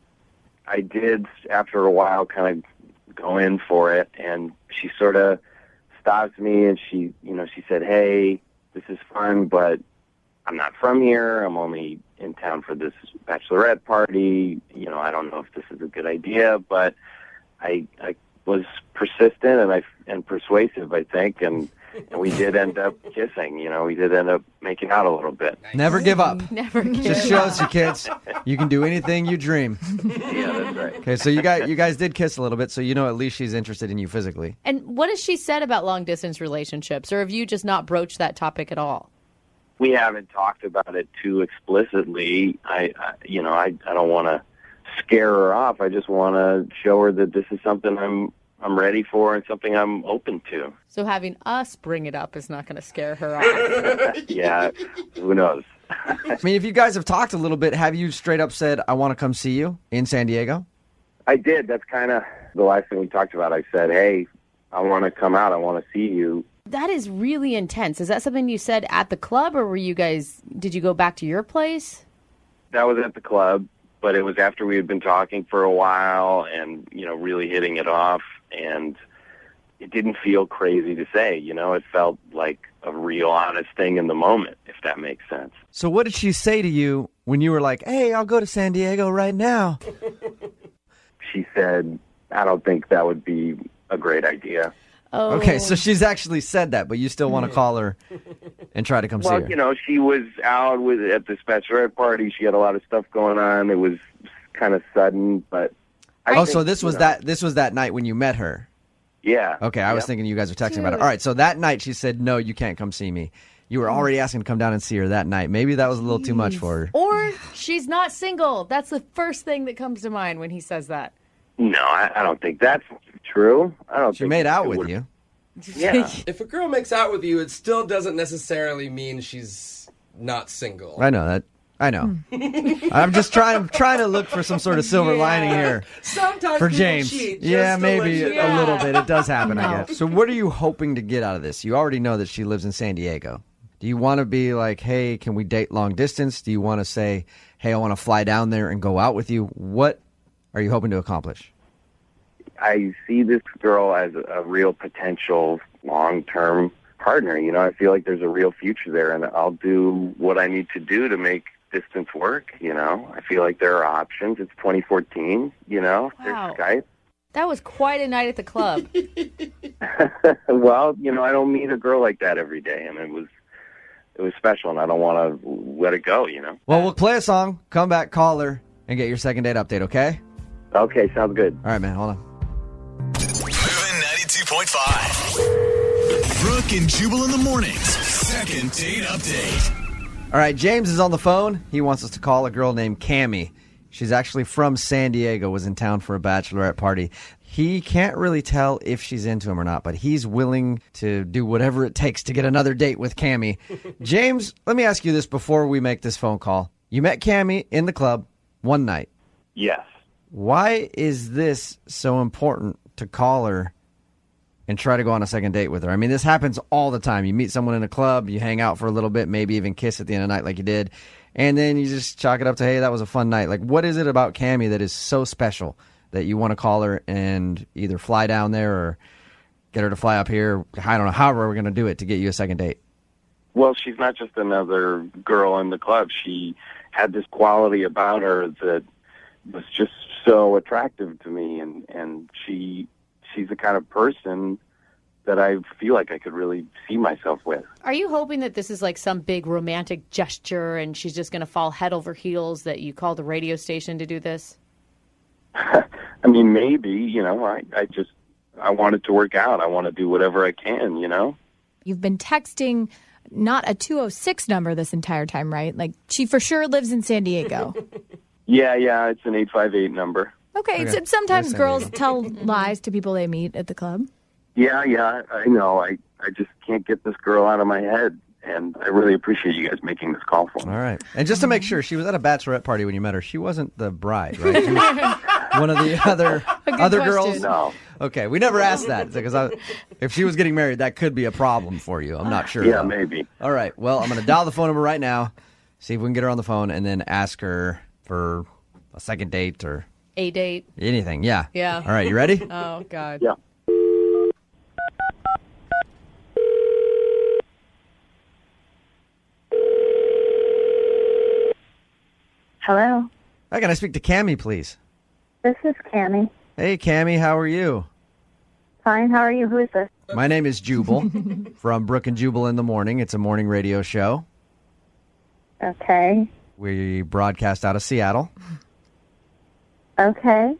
I did, after a while, kind of go in for it, and she sort of stopped me, and she said, hey, this is fun, but I'm not from here. I'm only in town for this bachelorette party. I don't know if this is a good idea, but I was persistent and persuasive, I think, and we did end up kissing. We did end up making out a little bit. Never give up. Never give up. Just shows you, kids, you can do anything you dream. Yeah, that's right. Okay, so you guys did kiss a little bit, so at least she's interested in you physically. And what has she said about long-distance relationships, or have you just not broached that topic at all? We haven't talked about it too explicitly. I don't want to scare her off. I just want to show her that this is something I'm ready for and something I'm open to. So having us bring it up is not going to scare her off. Yeah, who knows? I mean, if you guys have talked a little bit, have you straight up said, I want to come see you in San Diego? I did. That's kind of the last thing we talked about. I said, hey, I want to come out. I want to see you. That is really intense. Is that something you said at the club, or did you go back to your place? That was at the club, but it was after we had been talking for a while and, really hitting it off. And it didn't feel crazy to say, it felt like a real honest thing in the moment, if that makes sense. So what did she say to you when you were like, hey, I'll go to San Diego right now? She said, I don't think that would be a great idea. Oh. Okay, so she's actually said that, but you still want to call her and try to come see her. Well, she was out at this bachelorette party. She had a lot of stuff going on. It was kind of sudden, but so this was that night when you met her. Yeah. Okay, I was thinking you guys were texting about it. All right, so that night she said, no, you can't come see me. You were already asking to come down and see her that night. Maybe that was a little too much for her. Or she's not single. That's the first thing that comes to mind when he says that. No, I don't think that's true. I don't. She made out with you. Yeah. If a girl makes out with you, it still doesn't necessarily mean she's not single. I know that. I know. I'm just trying to look for some sort of silver lining here. Sometimes for people James. cheat Yeah, just to maybe let you a know. little bit. It does happen, I guess. So what are you hoping to get out of this? You already know that she lives in San Diego. Do you want to be like, hey, can we date long distance? Do you want to say, hey, I want to fly down there and go out with you? What are you hoping to accomplish? I see this girl as a real potential long-term partner. You know, I feel like there's a real future there, and I'll do what I need to do to make distance work. You know, I feel like there are options. It's 2014. You know, Wow. there's Skype. That was quite a night at the club. Well, you know, I don't meet a girl like that every day, and it was special, and I don't want to let it go. You know. Well, we'll play a song, come back, call her, and get your second date update, okay? Okay, sounds good. All right, man, hold on. Moving 92.5. Brooke and Jubal in the mornings. Second date update. All right, James is on the phone. He wants us to call a girl named Cammie. She's actually from San Diego, was in town for a bachelorette party. He can't really tell if she's into him or not, but he's willing to do whatever it takes to get another date with Cammie. James, let me ask you this before we make this phone call. You met Cammie in the club one night. Yes. Why is this so important to call her and try to go on a second date with her? I mean, this happens all the time. You meet someone in a club, you hang out for a little bit, maybe even kiss at the end of the night like you did, and then you just chalk it up to, hey, that was a fun night. Like, what is it about Cammie that is so special that you want to call her and either fly down there or get her to fly up here? I don't know, however we're going to do it to get you a second date. Well, she's not just another girl in the club. She had this quality about her that was just so attractive to me, and she's the kind of person that I feel like I could really see myself with. Are you hoping that this is like some big romantic gesture and she's just going to fall head over heels that you call the radio station to do this? I mean, maybe, you know, I want it to work out. I want to do whatever I can, you know? You've been texting not a 206 number this entire time, right? Like, she for sure lives in San Diego. Yeah, it's an 858 number. Okay, so sometimes girls tell lies to people they meet at the club. Yeah, I know. I just can't get this girl out of my head, and I really appreciate you guys making this call for me. All right. And just to make sure, she was at a bachelorette party when you met her. She wasn't the bride, right? She was one of the other girls? No. Okay, we never asked that, because if she was getting married, that could be a problem for you. I'm not sure. Yeah, though. maybe. All right, well, I'm going to dial the phone number right now, see if we can get her on the phone, and then ask her for a second date or A date. anything. Yeah. Yeah. All right, you ready? Oh, God. Yeah. Hello. Hi, can I speak to Cammie, please? This is Cammie. Hey, Cammie, how are you? Fine. How are you? Who is this? My name is Jubal from Brooke and Jubal in the Morning. It's a morning radio show. Okay. We broadcast out of Seattle. Okay.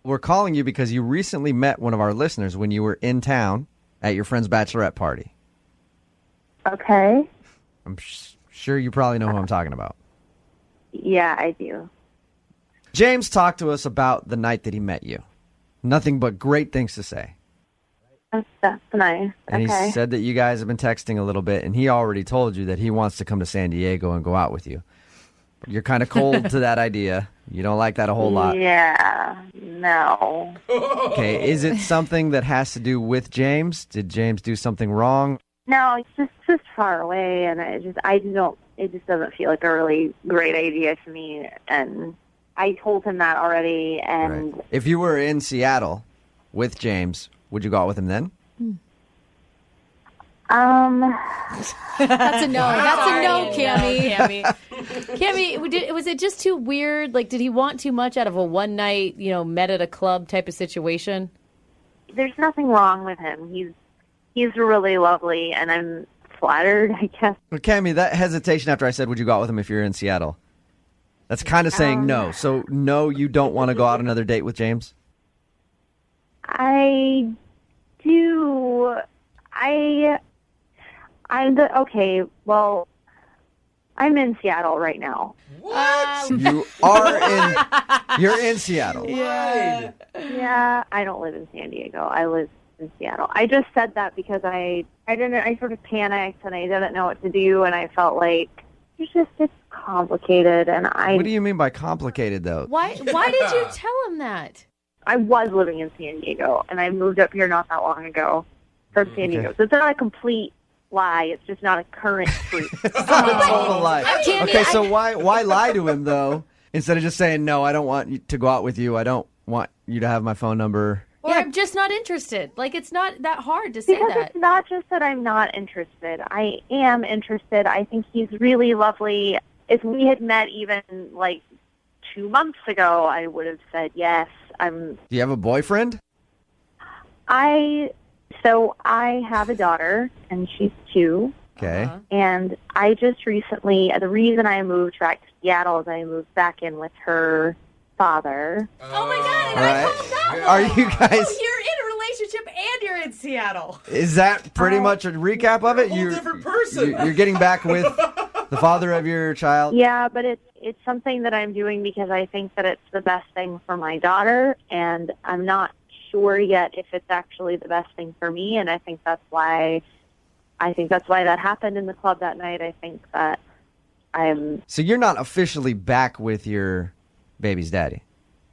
We're calling you because you recently met one of our listeners when you were in town at your friend's bachelorette party. Okay. I'm sure you probably know who I'm talking about. Yeah, I do. James talked to us about the night that he met you. Nothing but great things to say. That's nice. And okay. he said that you guys have been texting a little bit, and he already told you that he wants to come to San Diego and go out with you. You're kind of cold to that idea. You don't like that a whole lot. Yeah. No. Okay, is it something that has to do with James? Did James do something wrong? No, it's just far away, and it just doesn't feel like a really great idea to me. And I told him that already. And Right. If you were in Seattle with James, would you go out with him then? That's a no. That's a no, Cammie. Cammie, was it just too weird? Like, did he want too much out of a one night, met at a club type of situation? there's nothing wrong with him. He's really lovely, and I'm flattered, I guess. Well, Cammie, that hesitation after I said, would you go out with him if you're in Seattle? That's kind of saying no. So, no, you don't want to go out another date with James? I do. Okay, well, I'm in Seattle right now. You're in Seattle. Yeah. Yeah, I don't live in San Diego. I live in Seattle. I just said that because I sort of panicked and I didn't know what to do, and I felt like it's complicated, and What do you mean by complicated, though? Why did you tell him that? I was living in San Diego, and I moved up here not that long ago from San Diego. So it's not a complete lie. It's just not a current truth. It's not a total lie. Okay, so why lie to him, though, instead of just saying, no, I don't want you to go out with you. I don't want you to have my phone number. Or I'm just not interested. Like, it's not that hard to say Because that. it's not just that I'm not interested. I am interested. I think he's really lovely. If we had met even, 2 months ago, I would have said yes. Do you have a boyfriend? So I have a daughter, and she's 2. Okay. And I just recently, the reason I moved back to Seattle is I moved back in with her father. Oh my God! All right. Are you guys? Oh, you're in a relationship and you're in Seattle. Is that pretty much a recap of it? Whole different person. You're getting back with the father of your child? Yeah, but it's something that I'm doing because I think that it's the best thing for my daughter, and I'm not sure yet if it's actually the best thing for me, and I think that's why that happened in the club that night. I think that So you're not officially back with your baby's daddy?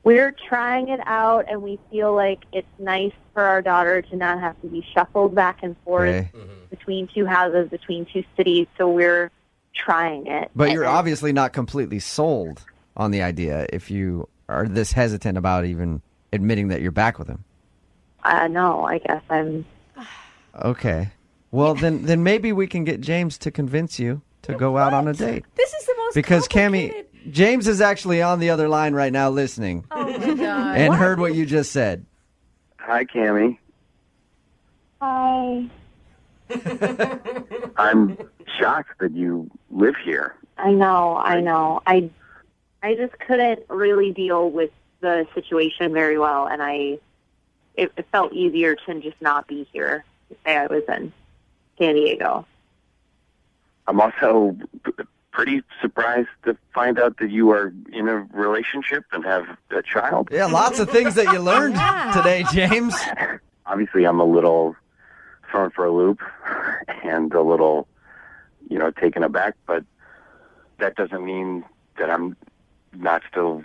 We're trying it out, and we feel like it's nice for our daughter to not have to be shuffled back and forth between 2 houses, between 2 cities, so we're trying it. But you're obviously not completely sold on the idea if you are this hesitant about even admitting that you're back with him. No, I guess I'm... Okay. Well, then maybe we can get James to convince you to go out on a date. This is the most Because Cammie, James is actually on the other line right now listening. Oh my God. And heard what you just said. Hi, Cammie. Hi. I'm shocked that you live here. I know. I just couldn't really deal with the situation very well, and it felt easier to just not be here, to say I was in San Diego. I'm also pretty surprised to find out that you are in a relationship and have a child. Yeah, lots of things that you learned today, James. Obviously, I'm a little thrown for a loop and a little, taken aback, but that doesn't mean that I'm not still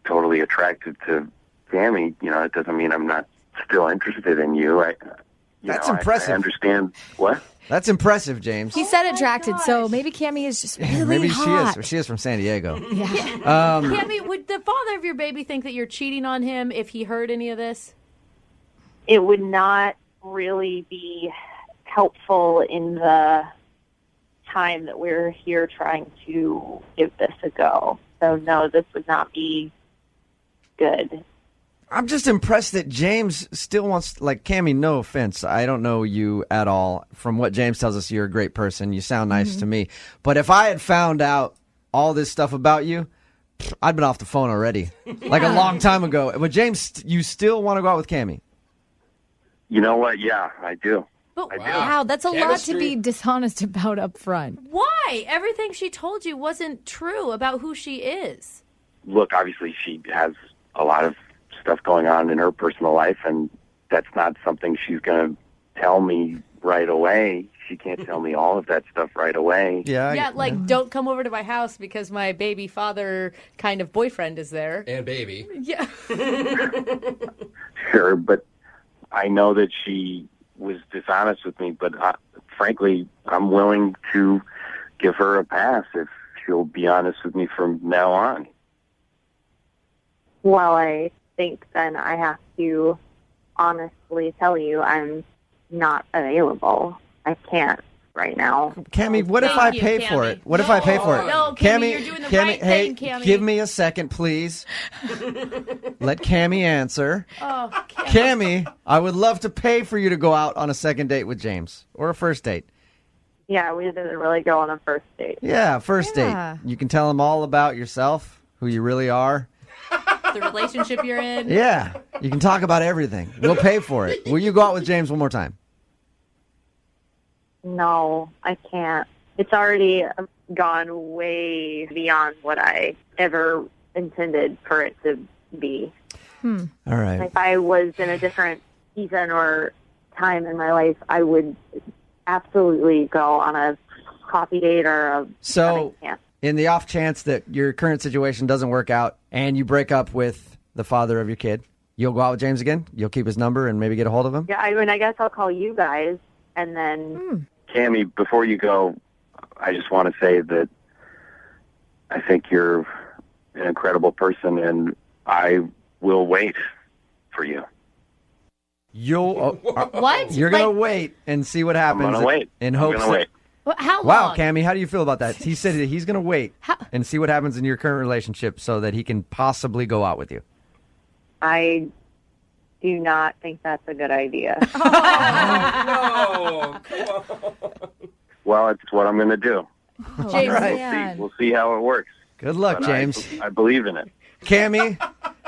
totally attracted to Cammie. It doesn't mean I'm not still interested in you. That's impressive. I understand. What? That's impressive, James. He said attracted, so maybe Cammie is just really Maybe hot. she is from San Diego. Cammie, would the father of your baby think that you're cheating on him if he heard any of this? It would not really be helpful in the time that we're here trying to give this a go. So, no, this would not be good. I'm just impressed that James still wants, Cammie, no offense. I don't know you at all. From what James tells us, you're a great person. You sound nice to me. But if I had found out all this stuff about you, I'd been off the phone already. Like a long time ago. But James, you still want to go out with Cammie? You know what? Yeah, I do. But I do. Wow, that's a lot to be dishonest about up front. why? Everything she told you wasn't true about who she is. Look, obviously she has a lot of stuff going on in her personal life, and that's not something she's going to tell me right away. She can't tell me all of that stuff right away. Yeah, don't come over to my house because my baby father kind of boyfriend is there. And baby. Yeah. Sure, but I know that she was dishonest with me, but frankly, I'm willing to give her a pass if she'll be honest with me from now on. Well, I think then I have to honestly tell you I'm not available. I can't right now. Cammie, what if I pay for it? What if I pay for it? No, Cammie, you're doing the right hey, thing, Cammie. give me a second, please. Let Cammie answer. Oh, Cammie, I would love to pay for you to go out on a second date with James or a first date. Yeah, we didn't really go on a first date. Yeah, first date. You can tell him all about yourself, who you really are. the relationship you're in. Yeah, you can talk about everything. We'll pay for it. Will you go out with James one more time? No, I can't. It's already gone way beyond what I ever intended for it to be. All right. If I was in a different season or time in my life, I would absolutely go on a coffee date or a So, camp. in the off chance that your current situation doesn't work out and you break up with the father of your kid, you'll go out with James again? You'll keep his number and maybe get a hold of him? Yeah, I mean, I guess I'll call you guys and then. Cammy, before you go, I just want to say that I think you're an incredible person, and I will wait for you. You'll What? You're gonna wait and see what happens. I'm gonna wait. In I'm hopes. gonna wait. How Wow, long? Cammy, how do you feel about that? He said that he's gonna wait and see what happens in your current relationship so that he can possibly go out with you. I do not think that's a good idea. No, come on. Well, it's what I'm going to do. James, We'll see how it works. Good luck, But James. I believe in it. Cammy,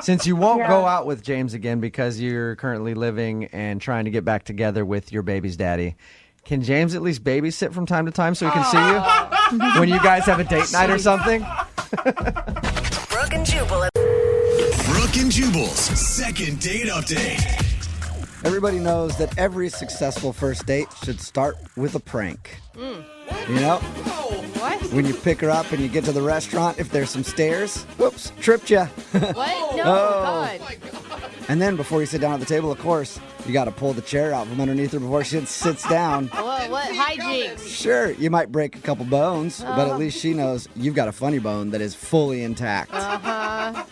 since you won't Yeah. go out with James again because you're currently living and trying to get back together with your baby's daddy, can James at least babysit from time to time so he can see you when you guys have a date night or something? Brooke and Jubal. Brooke and Jubal's second date update. Everybody knows that every successful first date should start with a prank. You know? What? When you pick her up and you get to the restaurant, if there's some stairs, whoops, tripped you. What? No, Oh. God. And then before you sit down at the table, of course, you got to pull the chair out from underneath her before she sits down. What hijinks? Sure, you might break a couple bones, but at least she knows you've got a funny bone that is fully intact.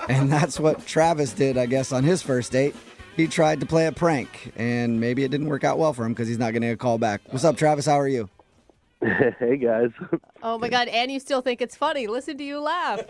And that's what Travis did, I guess, on his first date. He tried to play a prank, and maybe it didn't work out well for him because he's not getting a call back. What's up, Travis? How are you? Hey, guys. Oh, my God. And you still think it's funny. Listen to you laugh.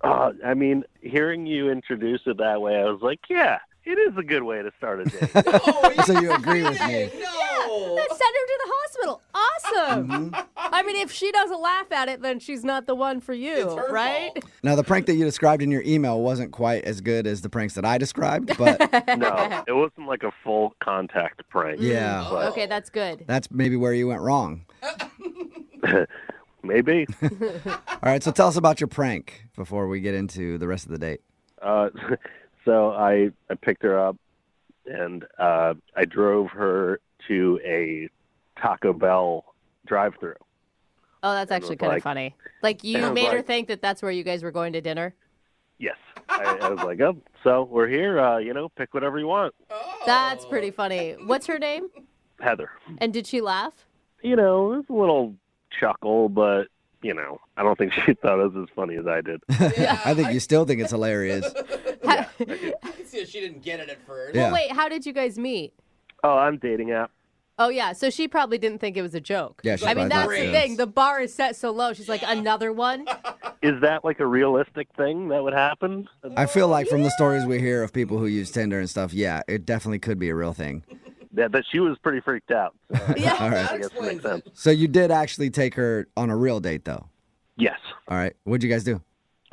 I mean, hearing you introduce it that way, I was like, yeah, it is a good way to start a date. So you agree with me? Let's send her to the hospital. Awesome. I mean, if she doesn't laugh at it, then she's not the one for you, right? Now, the prank that you described in your email wasn't quite as good as the pranks that I described, but No, it wasn't like a full contact prank. Yeah. but Okay, that's good. that's maybe where you went wrong. maybe. All right, so tell us about your prank before we get into the rest of the date. So I picked her up, and I drove her to a Taco Bell drive-through. Oh, that's actually kind of like- funny. Like, you and made her like- think that that's where you guys were going to dinner? Yes. I was like, oh, so we're here, pick whatever you want. That's pretty funny. What's her name? Heather. And did she laugh? It was a little chuckle, but, I don't think she thought it was as funny as I did. I think you still think it's hilarious. I can see that she didn't get it at first. Yeah. Well, wait, how did you guys meet? Oh, on dating app. Oh, yeah, so she probably didn't think it was a joke. Yeah, she I mean, probably that's thought the so. thing. The bar is set so low. She's like, another one? Is that like a realistic thing that would happen? I feel like from the stories we hear of people who use Tinder and stuff, yeah, it definitely could be a real thing. That she was pretty freaked out. So All right. I guess it makes sense. So you did actually take her on a real date, though? Yes. All right. What'd you guys do?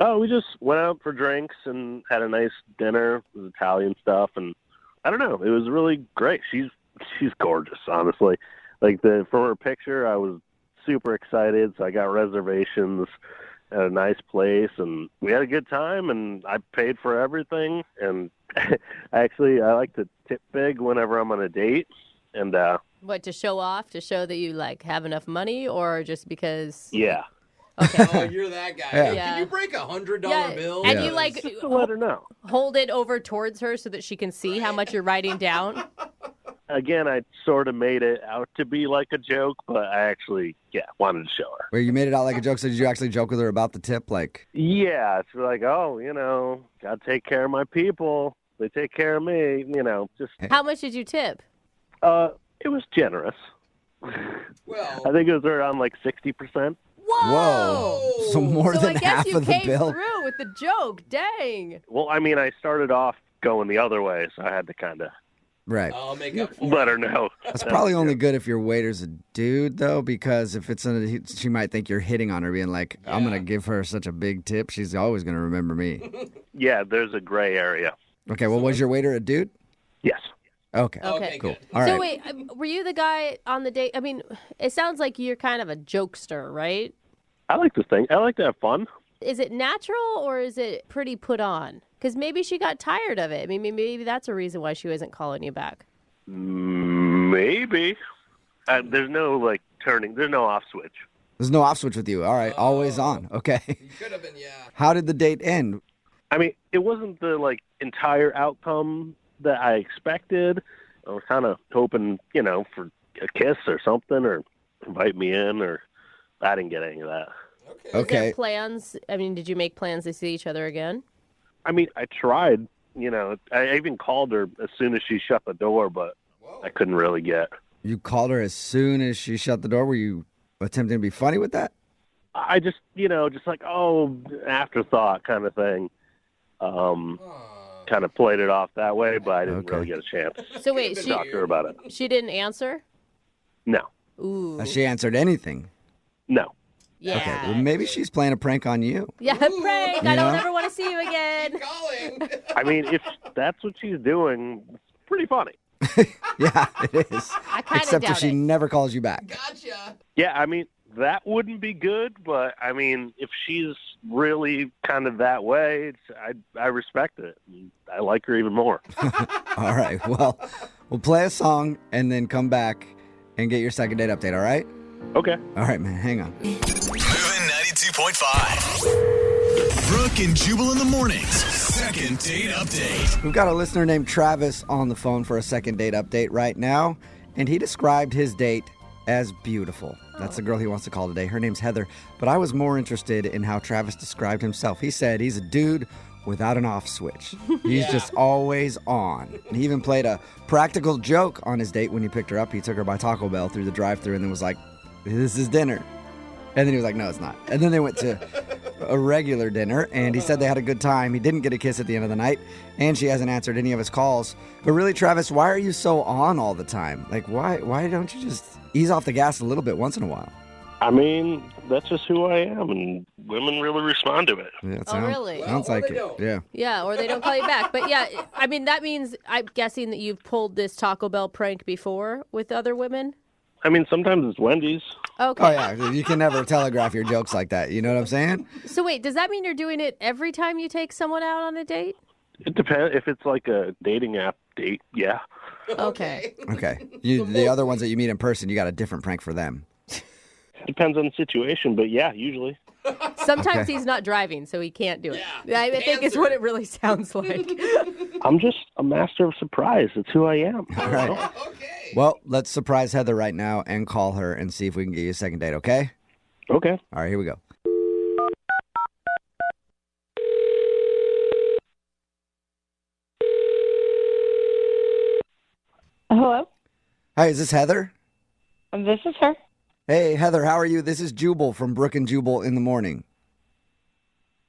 Oh, we just went out for drinks and had a nice dinner. It was Italian stuff, and I don't know. It was really great. She's gorgeous, honestly. Like from her picture, I was super excited. So I got reservations at a nice place, and we had a good time. And I paid for everything. And I like to tip big whenever I'm on a date. And What, to show off? To show that you, like, have enough money? Or just because... yeah. Oh, you're that guy. Yeah. Yeah. Can you break $100 bill? And you, like, Just to let her know. hold it over towards her so that she can see how much you're writing down? Again, I sort of made it out to be like a joke, but I actually, wanted to show her. Where you made it out like a joke, so did you actually joke with her about the tip? Like, Yeah, it's like, gotta take care of my people. They take care of me, just, How much did you tip? it was generous. Well, I think it was around like 60%. Whoa! so more So than I guess half you of the came bill. through with the joke. Dang. Well, I mean, I started off going the other way, so I had to kind of Right. I'll make up for Let her know. That's probably only good if your waiter's a dude, though, because if it's she might think you're hitting on her, being like, I'm going to give her such a big tip. She's always going to remember me. Yeah, there's a gray area. Okay, well, was your waiter a dude? Yes. Okay. Okay, cool. All so right. wait, were you the guy on the date? I mean, it sounds like you're kind of a jokester, right? I like to think. I like to have fun. Is it natural or is it pretty put on? Because maybe she got tired of it. I mean, maybe that's a reason why she wasn't calling you back. Maybe. There's no, turning. There's no off switch. There's no off switch with you. All right, always on. Okay. Could have been, yeah. How did the date end? I mean, it wasn't the, entire outcome that I expected. I was kind of hoping, for a kiss or something or invite me in, or I didn't get any of that. Was there plans? I mean, did you make plans to see each other again? I mean, I tried. I even called her as soon as she shut the door, but I couldn't really get. You called her as soon as she shut the door? Were you attempting to be funny with that? I just, afterthought kind of thing. Kind of played it off that way, but I didn't really get a chance. So wait, to talk to her about it. She didn't answer? No. Ooh. Has she answered anything? No. Yeah. Okay, well, maybe she's playing a prank on you. Yeah, prank. I don't know? ever want to see you again. I mean, if that's what she's doing, it's pretty funny. Yeah, it is. I kind of Except if doubt she it. never calls you back. Yeah, I mean, that wouldn't be good, but I mean, if she's really kind of that way, I respect it. I like her even more. All right, well, we'll play a song and then come back and get your second date update, all right? Okay. All right, man, hang on. Moving 92.5. Brooke and Jubal in the mornings. Second date update. We've got a listener named Travis on the phone for a second date update right now, and he described his date as beautiful. That's the girl he wants to call today. Her name's Heather, but I was more interested in how Travis described himself. He said he's a dude without an off switch. He's just always on. And he even played a practical joke on his date when he picked her up. He took her by Taco Bell through the drive-thru and then was like, "This is dinner." And then he was like, "No, it's not." And then they went to a regular dinner, and he said they had a good time. He didn't get a kiss at the end of the night, and she hasn't answered any of his calls. But really, Travis, why are you so on all the time? Why don't you just ease off the gas a little bit once in a while? I mean, that's just who I am, and women really respond to it. Yeah, really? Sounds like it. Yeah. Yeah, or they don't call you back. But yeah, I mean, that means I'm guessing that you've pulled this Taco Bell prank before with other women? I mean, sometimes it's Wendy's. Okay. Oh, yeah. You can never telegraph your jokes like that. You know what I'm saying? So wait, does that mean you're doing it every time you take someone out on a date? It depends. If it's like a dating app date, yeah. Okay. Okay. The other ones that you meet in person, you got a different prank for them. Depends on the situation, but yeah, usually. Sometimes Okay. he's not driving, so he can't do it. Yeah, I think it's what it really sounds like. I'm just a master of surprise. It's who I am. All right. Well, let's surprise Heather right now and call her and see if we can get you a second date, okay? Okay. All right, here we go. Hello? Hi, is this Heather? This is her. Hey, Heather, how are you? This is Jubal from Brooke and Jubal in the morning.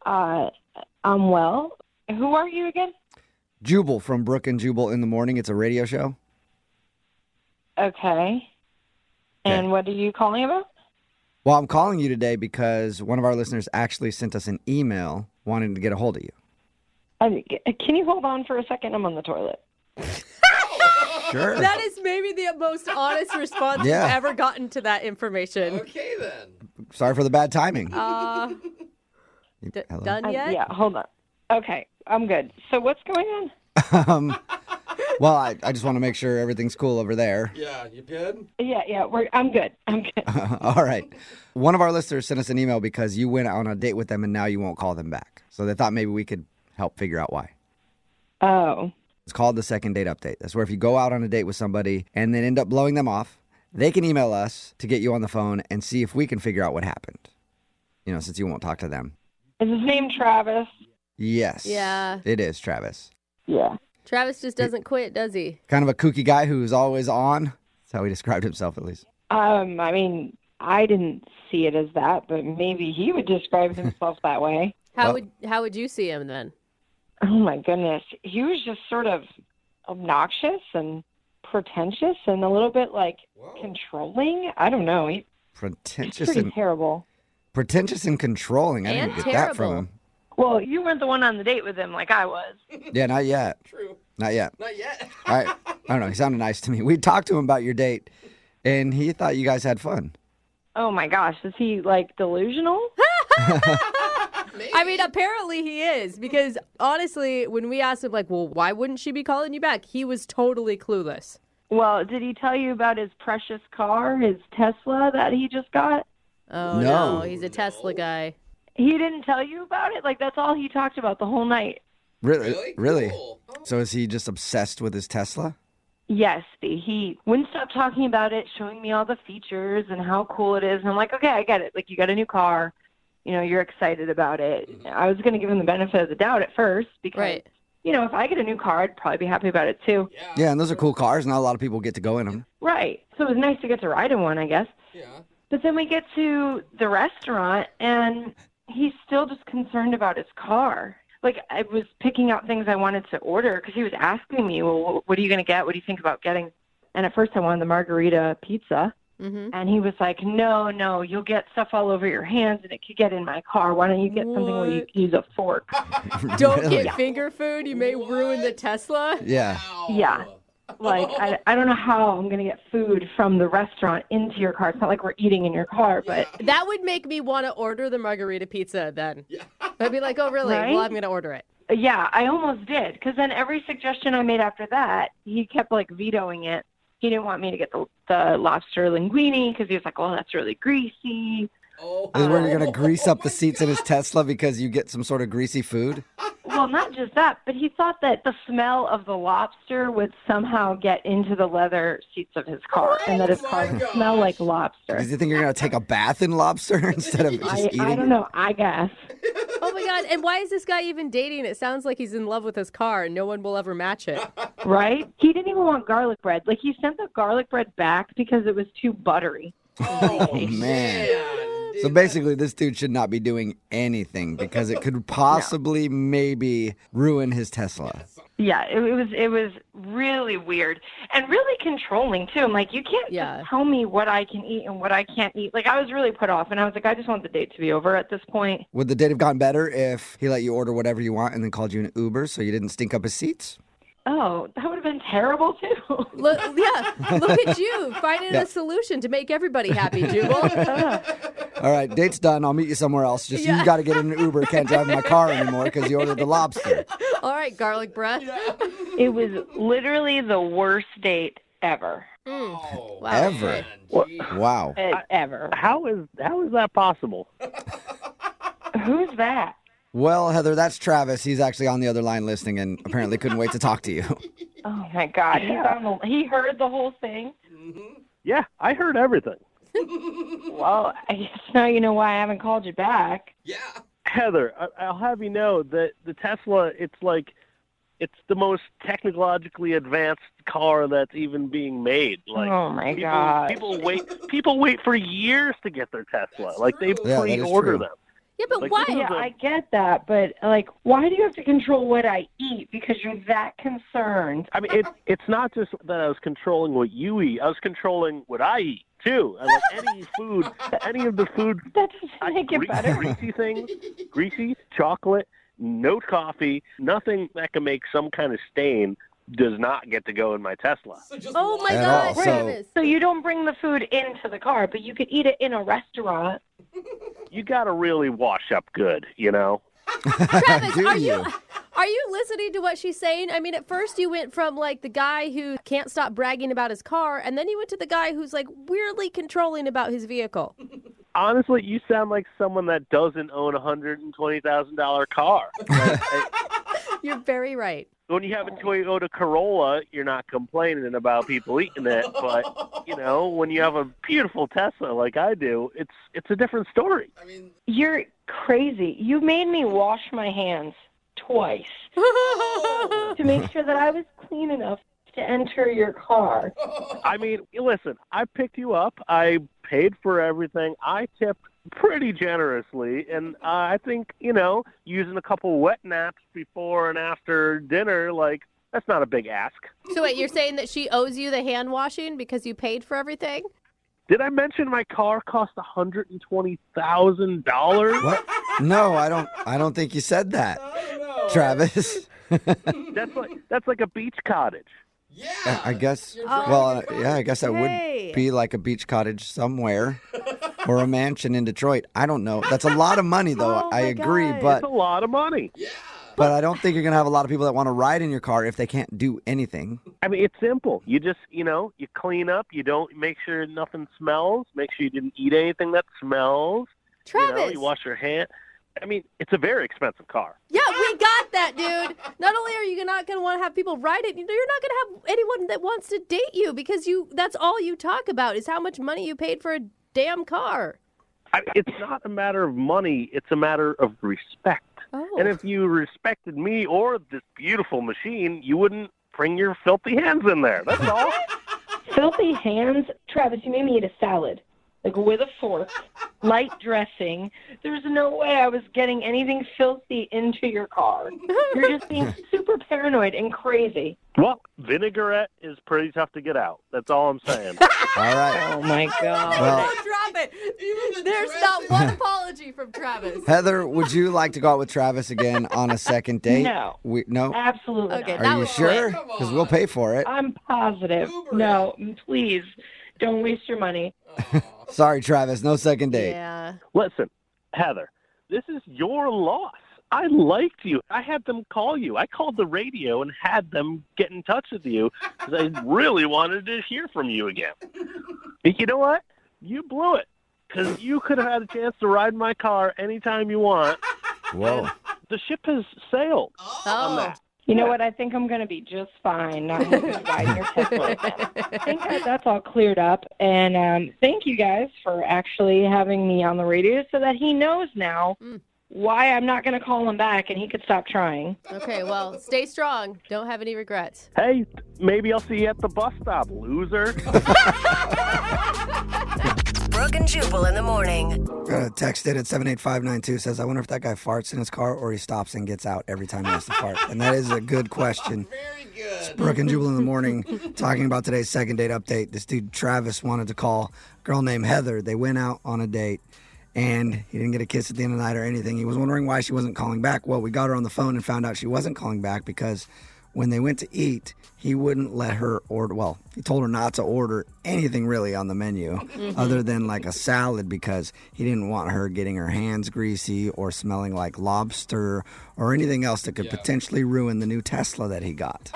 I'm well. Who are you again? Jubal from Brooke and Jubal in the morning. It's a radio show. Okay. And what are you calling about? Well, I'm calling you today because one of our listeners actually sent us an email wanting to get a hold of you. Can you hold on for a second? I'm on the toilet. Sure. That is maybe the most honest response Yeah. you've ever gotten to that information. Okay, then. Sorry for the bad timing. Hello? Done yet? Yeah, hold on. Okay, I'm good. So what's going um, well, I just want to make sure everything's cool over there. Yeah, you good? on? Yeah, I'm good. I'm good. All right. One of our listeners sent us an email because you went on a date with them and now you won't call them back. So they thought maybe we could help figure out why. Oh. It's called the second date update. That's where if you go out on a date with somebody and then end up blowing them off, they can email us to get you on the phone and see if we can figure out what happened. You know, since you won't talk to them. Is his name Travis? Yes. Yeah. It is Travis. Yeah. Travis just doesn't quit, does he? Kind of a kooky guy who's always on. That's how he described himself, at least. I mean, I didn't see it as that, but maybe he would describe himself that way. How would you see him then? Oh my goodness. He was just sort of obnoxious and pretentious and a little bit like controlling. I don't know. He's Pretentious pretty terrible. pretentious and controlling. I didn't get that from him. Well, you weren't the one on the date with him like I was. Yeah, not yet. True. Not yet. Not yet. I don't know. He sounded nice to me. We talked to him about your date, and he thought you guys had fun. Oh my gosh, is he like delusional? I mean, apparently he is, because honestly, when we asked him, like, well, why wouldn't she be calling you back? He was totally clueless. Well, did he tell you about his precious car, his Tesla that he just got? Oh, No. no, he's a Tesla guy. He didn't tell you about it? Like, that's all he talked about the whole night. Really? So is he just obsessed with his Tesla? Yes, he wouldn't stop talking about it, showing me all the features and how cool it is. And I'm like, okay, I get it. Like, you got a new car. You know, you're excited about it. I was going to give him the benefit of the doubt at first because, you know, if I get a new car, I'd probably be happy about it too. Yeah, and those are cool cars. Not a lot of people get to go in them. Right. So it was nice to get to ride in one, I guess. Yeah. But then we get to the restaurant, and he's still just concerned about his car. Like, I was picking out things I wanted to order because he was asking me, well, what are you going to get? What do you think about getting? And at first I wanted the margarita pizza. Mm-hmm. And he was like, no, you'll get stuff all over your hands, and it could get in my car. Why don't you get something where you can use a fork? Don't get finger food. You may ruin the Tesla. Yeah. Yeah. Like, I don't know how I'm going to get food from the restaurant into your car. It's not like we're eating in your car, but... That would make me want to order the margarita pizza then. I'd be like, oh, really? Right? Well, I'm going to order it. Yeah, I almost did. Because then every suggestion I made after that, he kept, like, vetoing it. He didn't want me to get the lobster linguine because he was like, oh, that's really greasy. Is where you're going to grease up the seats in his Tesla because you get some sort of greasy food? Well, not just that, but he thought that the smell of the lobster would somehow get into the leather seats of his car, and that his car would smell like lobster. Does he think you're going to take a bath in lobster instead of just eating? I don't know. I guess. Oh, my God. And why is this guy even dating? It sounds like he's in love with his car, and no one will ever match it. Right? He didn't even want garlic bread. Like, he sent the garlic bread back because it was too buttery. Oh, man. So basically, this dude should not be doing anything because it could possibly maybe ruin his Tesla. Yeah, it was really weird and really controlling too. I'm like, you can't just tell me what I can eat and what I can't eat. Like, I was really put off, and I was like, I just want the date to be over at this point. Would the date have gotten better if he let you order whatever you want and then called you an Uber so you didn't stink up his seats? Oh, that would have been terrible too. Look at you finding a solution to make everybody happy, Jubal. All right, date's done. I'll meet you somewhere else. Just you got to get in an Uber. Can't drive my car anymore because you ordered the lobster. All right, garlic breath. It was literally the worst date ever. Wow. Ever? Wow. Ever. How is that possible? Who's that? Well, Heather, that's Travis. He's actually on the other line listening and apparently couldn't wait to talk to you. Oh, my God. He heard the whole thing? Yeah, I heard everything. Well, I guess now you know why I haven't called you back. Yeah. Heather, I'll have you know that the Tesla, it's the most technologically advanced car that's even being made. Like, oh my God! People wait for years to get their Tesla. Like, they pre-order them. Yeah, but like, why? Yeah, I get that, but like, why do you have to control what I eat? Because you're that concerned. I mean, it's not just that I was controlling what you eat. I was controlling what I eat too. And like any of the food. That doesn't make it better. Greasy things, chocolate, no coffee, nothing that can make some kind of stain does not get to go in my Tesla. Oh my God! So you don't bring the food into the car, but you could eat it in a restaurant. You got to really wash up good, you know? Travis, are you listening to what she's saying? I mean, at first you went from like the guy who can't stop bragging about his car, and then you went to the guy who's like weirdly controlling about his vehicle. Honestly, you sound like someone that doesn't own a $120,000 car. You're very right. When you have a Toyota Corolla, you're not complaining about people eating it. But, you know, when you have a beautiful Tesla like I do, it's a different story. I mean, you're crazy. You made me wash my hands twice to make sure that I was clean enough to enter your car. I mean, listen, I picked you up. I paid for everything. I tipped pretty generously, and I think, you know, using a couple wet naps before and after dinner, like, That's not a big ask. So wait, you're saying that she owes you the hand washing because you paid for everything? Did I mention my car cost $120,000? What? No, I don't think you said that, Travis. That's like a beach cottage. Yeah, I guess. Well, I guess that would be like a beach cottage somewhere, or a mansion in Detroit. I don't know. That's a lot of money, though. I agree, but It's a lot of money. Yeah. But I don't think you're gonna have a lot of people that want to ride in your car if they can't do anything. I mean, it's simple. You just, you clean up. You don't make sure nothing smells. Make sure you didn't eat anything that smells. Travis. You wash your hand. I mean, it's a very expensive car. Yeah, we got that, dude. Not only are you not going to want to have people ride it, you're not going to have anyone that wants to date you because that's all you talk about is how much money you paid for a damn car. It's not a matter of money. It's a matter of respect. Oh. And if you respected me or this beautiful machine, you wouldn't bring your filthy hands in there. That's all. Filthy hands? Travis, you made me eat a salad. Like with a fork, light dressing. There's no way I was getting anything filthy into your car. You're just being super paranoid and crazy. Well, vinaigrette is pretty tough to get out. That's all I'm saying. All right. Oh, my God. Well, Drop it. There's not one apology from Travis. Heather, would you like to go out with Travis again on a second date? No. No? Absolutely Okay, not. Are you sure? Because we'll pay for it. I'm positive. No, please. Don't waste your money. Sorry, Travis. No second date. Yeah. Listen, Heather, this is your loss. I liked you. I had them call you. I called the radio and had them get in touch with you because I really wanted to hear from you again. But you know what? You blew it because you could have had a chance to ride my car anytime you want. Whoa. And the ship has sailed on that. You know what? I think I'm going to be just fine not having to ride your Tesla again. I think that's all cleared up. And thank you guys for actually having me on the radio so that he knows now why I'm not going to call him back and he could stop trying. Okay, well, stay strong. Don't have any regrets. Hey, maybe I'll see you at the bus stop, loser. Brooke and Jubal in the morning. Got a text in at 78592 says, I wonder if that guy farts in his car or he stops and gets out every time he has to fart. And that is a good question. Very good. It's Brooke and Jubal in the morning talking about today's second date update. This dude, Travis, wanted to call a girl named Heather. They went out on a date and he didn't get a kiss at the end of the night or anything. He was wondering why she wasn't calling back. Well, we got her on the phone and found out she wasn't calling back because when they went to eat, he wouldn't let her order. Well, he told her not to order anything really on the menu other than like a salad because he didn't want her getting her hands greasy or smelling like lobster or anything else that could potentially ruin the new Tesla that he got.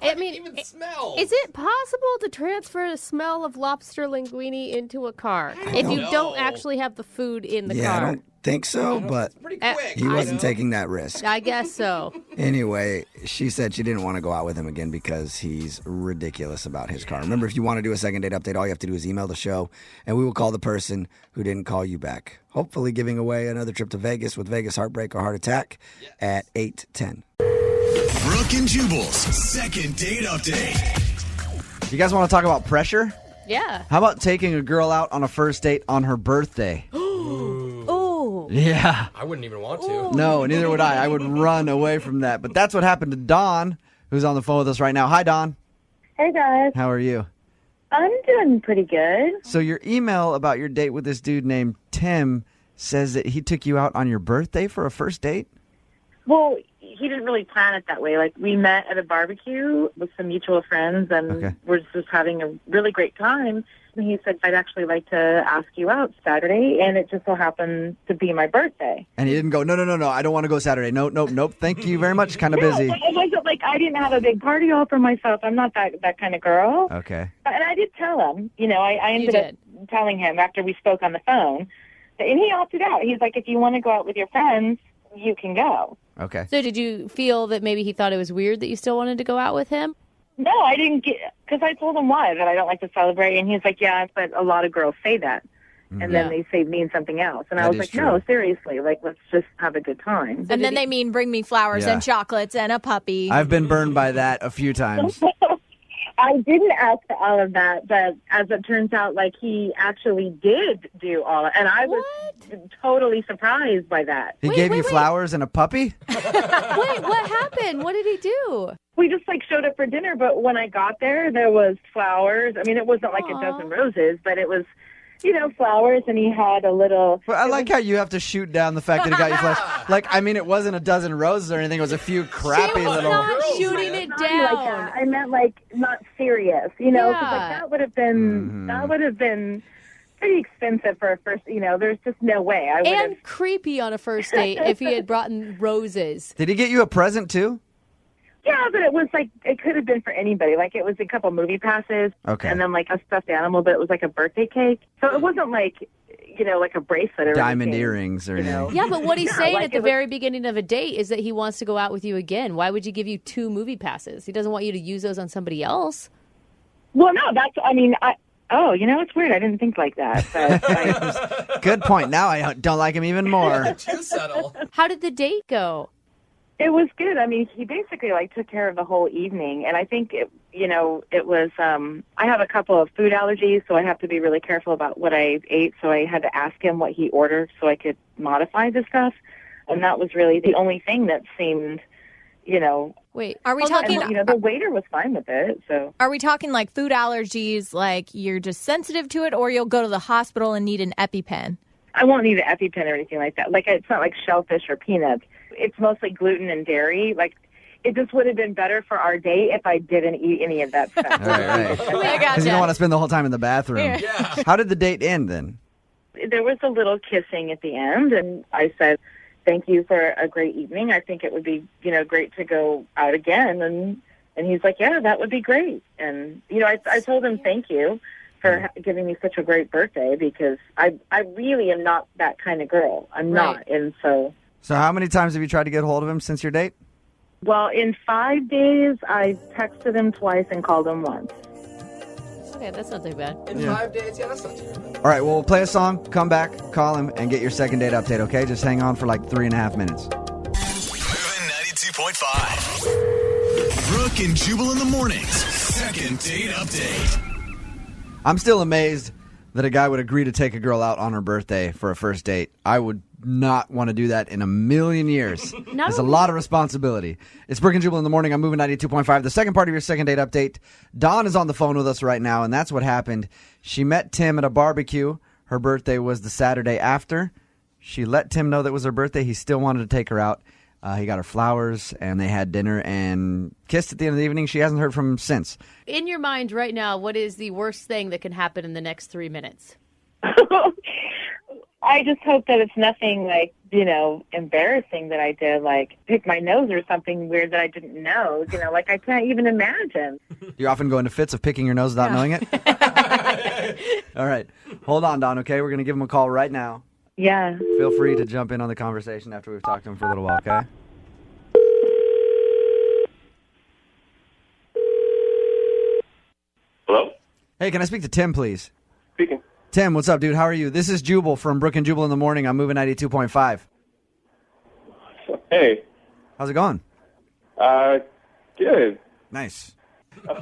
I mean, is it possible to transfer the smell of lobster linguine into a car if you don't actually have the food in the car? I don't think so, but he wasn't taking that risk. I guess so. Anyway, she said she didn't want to go out with him again because he's ridiculous about his car. Remember, if you want to do a second date update, all you have to do is email the show, and we will call the person who didn't call you back. Hopefully giving away another trip to Vegas with Vegas Heartbreak or Heart Attack at 8:10. Brooke and Jubal's second date update. You guys want to talk about pressure? Yeah. How about taking a girl out on a first date on her birthday? Oh. Yeah. I wouldn't even want to. No, neither would I. I would run away from that. But that's what happened to Dawn, who's on the phone with us right now. Hi, Dawn. Hey, guys. How are you? I'm doing pretty good. So your email about your date with this dude named Tim says that he took you out on your birthday for a first date? Well, he didn't really plan it that way. Like, we met at a barbecue with some mutual friends, and we're just having a really great time. And he said, I'd actually like to ask you out Saturday, and it just so happened to be my birthday. And he didn't go, no, I don't want to go Saturday. Nope. Thank you very much. Kind of busy. I didn't have a big party all for myself. I'm not that kind of girl. Okay. And I did tell him, I ended up telling him after we spoke on the phone, and he opted out. He's like, if you want to go out with your friends, you can go. Okay. So did you feel that maybe he thought it was weird that you still wanted to go out with him? No, I didn't because I told him why, that I don't like to celebrate. And he's like, yeah, but a lot of girls say that. And then they say mean something else. And I was like, no, seriously, let's just have a good time. And then they mean bring me flowers and chocolates and a puppy. I've been burned by that a few times. I didn't ask for all of that, but as it turns out, he actually did do all of it. And I was totally surprised by that. He gave you flowers and a puppy? Wait, what happened? What did he do? We just like showed up for dinner, but when I got there was flowers. I mean, it wasn't like a dozen roses, but it was, flowers, and he had a little... But I like how you have to shoot down the fact that he got you flowers. Like, I mean, it wasn't a dozen roses or anything. It was a few crappy She was little... not shooting it down. Like that. I meant like not serious, because like that would have been pretty expensive for a first, there's just no way. I would And creepy on a first date if he had brought in roses. Did he get you a present, too? Yeah, but it was like, it could have been for anybody. Like, it was a couple movie passes. Okay. And then, like, a stuffed animal, but it was like a birthday cake. So it wasn't like, like a bracelet or Diamond anything. earrings or anything. Yeah, but what he's Yeah, saying like at the it was- very beginning of a date is that he wants to go out with you again. Why would you give you 2 movie passes? He doesn't want you to use those on somebody else. Well, no, it's weird. I didn't think like that. Good point. Now I don't like him even more. Too subtle. How did the date go? It was good. I mean, he basically took care of the whole evening, and I think it was. I have a couple of food allergies, so I have to be really careful about what I ate. So I had to ask him what he ordered so I could modify the stuff, and that was really the only thing that seemed, Wait, are we talking? The waiter was fine with it. So Are we talking like food allergies, like you're just sensitive to it, or you'll go to the hospital and need an EpiPen? I won't need an EpiPen or anything like that. Like, it's not like shellfish or peanuts. It's mostly gluten and dairy. Like, it just would have been better for our date if I didn't eat any of that stuff. Right. Because you don't want to spend the whole time in the bathroom. Yeah. How did the date end then? There was a little kissing at the end, and I said, thank you for a great evening. I think it would be, great to go out again. And he's like, yeah, that would be great. And, I told him thank you for giving me such a great birthday, because I really am not that kind of girl. I'm not. And so how many times have you tried to get a hold of him since your date? Well, in 5 days, I texted him twice and called him once. Okay, that's not too bad. In 5 days, yeah, that's not too bad. All right, well, we'll play a song, come back, call him, and get your second date update, okay? Just hang on for like 3.5 minutes. Moving 92.5. Brooke and Jubal in the mornings. Second date update. I'm still amazed that a guy would agree to take a girl out on her birthday for a first date. I would not want to do that in a million years. It's a lot of responsibility. It's Brooke and Jubal in the morning. I'm moving 92.5. The second part of your second date update. Dawn is on the phone with us right now, and that's what happened. She met Tim at a barbecue. Her birthday was the Saturday after. She let Tim know that was her birthday. He still wanted to take her out. He got her flowers, and they had dinner and kissed at the end of the evening. She hasn't heard from him since. In your mind right now, what is the worst thing that can happen in the next 3 minutes? I just hope that it's nothing like, embarrassing that I did, like pick my nose or something weird that I didn't know. Like I can't even imagine. You often go into fits of picking your nose without knowing it? All right. Hold on, Dawn, okay? We're going to give him a call right now. Yeah. Feel free to jump in on the conversation after we've talked to him for a little while, okay? Hello? Hey, can I speak to Tim, please? Speaking. Tim, what's up, dude? How are you? This is Jubal from Brooke and Jubal in the morning. I'm moving 92.5. Hey. How's it going? Good. Nice.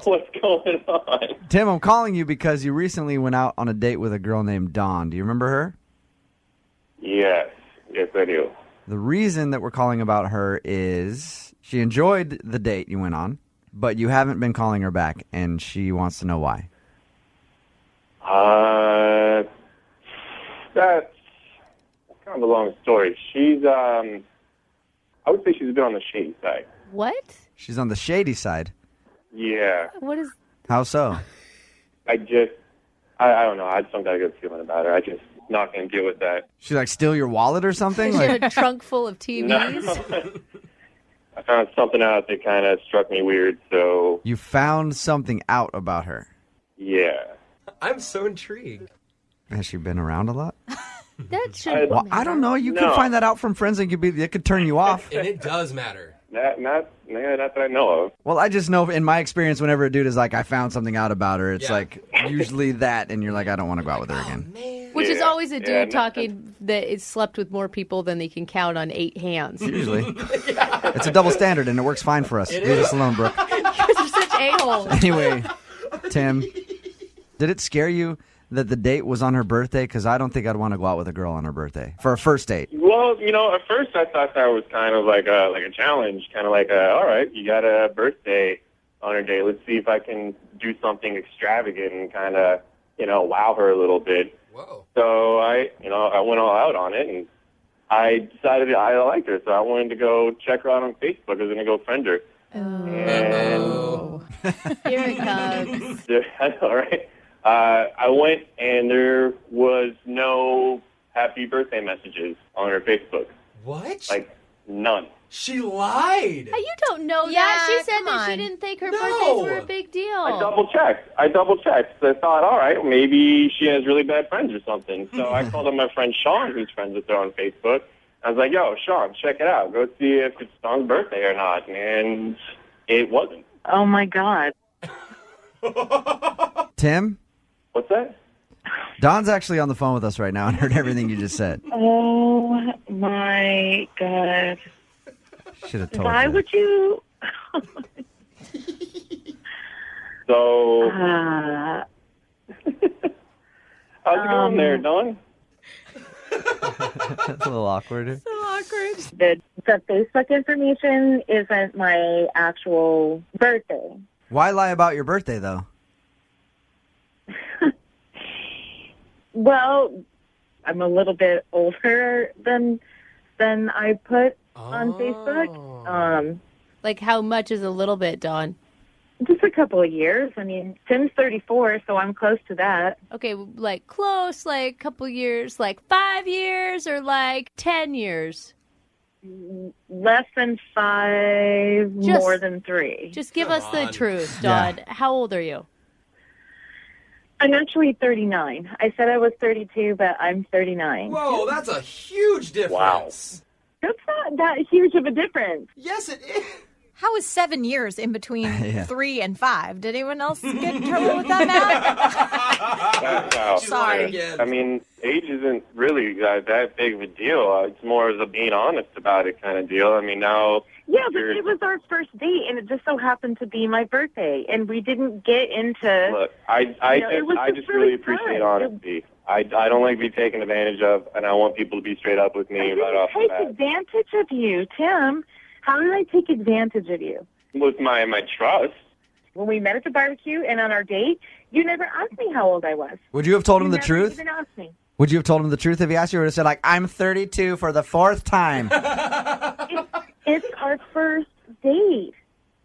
What's going on? Tim, I'm calling you because you recently went out on a date with a girl named Dawn. Do you remember her? Yes. Yes, I do. The reason that we're calling about her is she enjoyed the date you went on, but you haven't been calling her back, and she wants to know why. That's kind of a long story. She's, I would say she's a bit on the shady side. What? She's on the shady side. Yeah. What is... How so? I don't know. I just don't got a good feeling about her. I just not going to deal with that. She like steal your wallet or something? She Like, had a trunk full of TVs? No. I found something out that kind of struck me weird, so... you found something out about her. Yeah. I'm so intrigued. Has she been around a lot? That should... Well, I don't know. You could find that out from friends and it could turn you off. And it does matter. Not that I know of. Well, I just know in my experience, whenever a dude is like, I found something out about her, it's like usually that, and you're like, I don't want to go out with her again. Which is always a dude talking that it's slept with more people than they can count on 8 hands. Usually. It's a double standard, and it works fine for us. Leave us alone, Brooke. You guys are such a-holes. Anyway, Tim, did it scare you that the date was on her birthday? Because I don't think I'd want to go out with a girl on her birthday for a first date. Well, at first I thought that was kind of like a challenge, kind of like, all right, you got a birthday on her day. Let's see if I can do something extravagant and kind of, wow her a little bit. Whoa. So I went all out on it, and I decided I liked her, so I wanted to go check her out on Facebook. I was going to go friend her. And here it comes. I know, right? I went, and there was no happy birthday messages on her Facebook. What? Like, none. She lied. Hey, you don't know Yeah, that. She said come that she on. didn't think her No. birthdays were a big deal. I double checked. So I thought, all right, maybe she has really bad friends or something. So I called up my friend Sean, who's friends with her on Facebook. I was like, yo, Sean, check it out. Go see if it's Dawn's birthday or not. And it wasn't. Oh, my God. Tim? What's that? Dawn's actually on the phone with us right now and heard everything you just said. Oh, my God. Should have told Why you. would you? So, how's it going there, Dawn? That's a little awkward. Awkward. The Facebook information isn't my actual birthday. Why lie about your birthday, though? Well, I'm a little bit older than I put on Facebook. Like, how much is a little bit, Dawn? Just a couple of years. I mean, Tim's 34, so I'm close to that. Okay, like close, like couple years, like 5 years or like 10 years? Less than 5, more than 3. Just give us the truth, Dawn. Yeah. How old are you? I'm actually 39. I said I was 32, but I'm 39. Whoa, that's a huge difference. That's not that huge of a difference. Yes, it is. How is 7 years in between Yeah. 3 and 5? Did anyone else get in trouble with that math? Wow. Sorry. I mean, age isn't really that big of a deal. It's more of a being honest about it kind of deal. I mean, now... Yeah, but it was our first date, and it just so happened to be my birthday, and we didn't get into... Look, I just really appreciate honesty. I don't like to be taken advantage of, and I want people to be straight up with me right off the take bat. advantage of you, Tim. How did I take advantage of you? With my trust. When we met at the barbecue and on our date, you never asked me how old I was. Would you have told him the never truth? even asked me. Would you have told him the truth if he asked you? Or would have said, like, I'm 32 for the 4th time? It's our first date.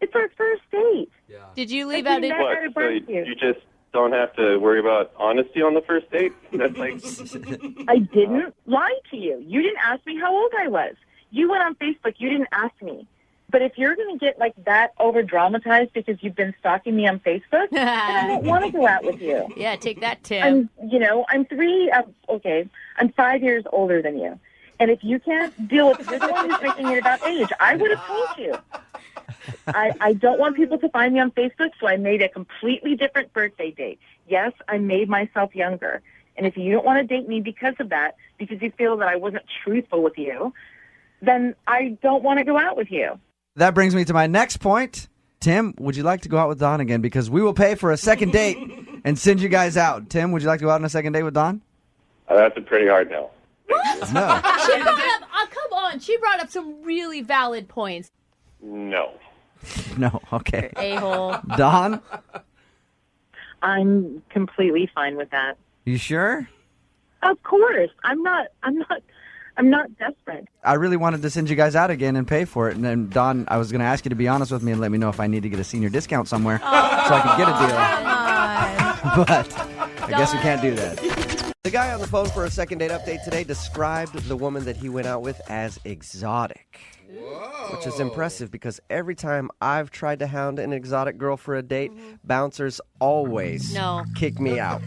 It's our first date. Did you leave Like, out we in... met at a So barbecue. you just don't have to worry about honesty on the first date? That's like... I didn't lie to you. You didn't ask me how old I was. You went on Facebook. You didn't ask me. But if you're going to get like that over dramatized because you've been stalking me on Facebook, then I don't want to go out with you. Yeah, take that, Tim. I'm 5 years older than you. And if you can't deal with, you're the one who's making it about age. I would have told you. I don't want people to find me on Facebook, so I made a completely different birthday date. Yes, I made myself younger. And if you don't want to date me because of that, because you feel that I wasn't truthful with you, then I don't want to go out with you. That brings me to my next point. Tim, would you like to go out with Dawn again? Because we will pay for a second date and send you guys out. Tim, would you like to go out on a second date with Dawn? That's a pretty hard no. No. She brought up, come on, she brought up some really valid points. No. No, okay. A-hole. Dawn, I'm completely fine with that. you sure? Of course. I'm not desperate. I really wanted to send you guys out again and pay for it. And then, Dawn, I was going to ask you to be honest with me and let me know if I need to get a senior discount somewhere so I could get a deal. But I guess we can't do that. The guy on the phone for a second date update today described the woman that he went out with as exotic. Which is impressive because every time I've tried to hound an exotic girl for a date, bouncers always kick me out.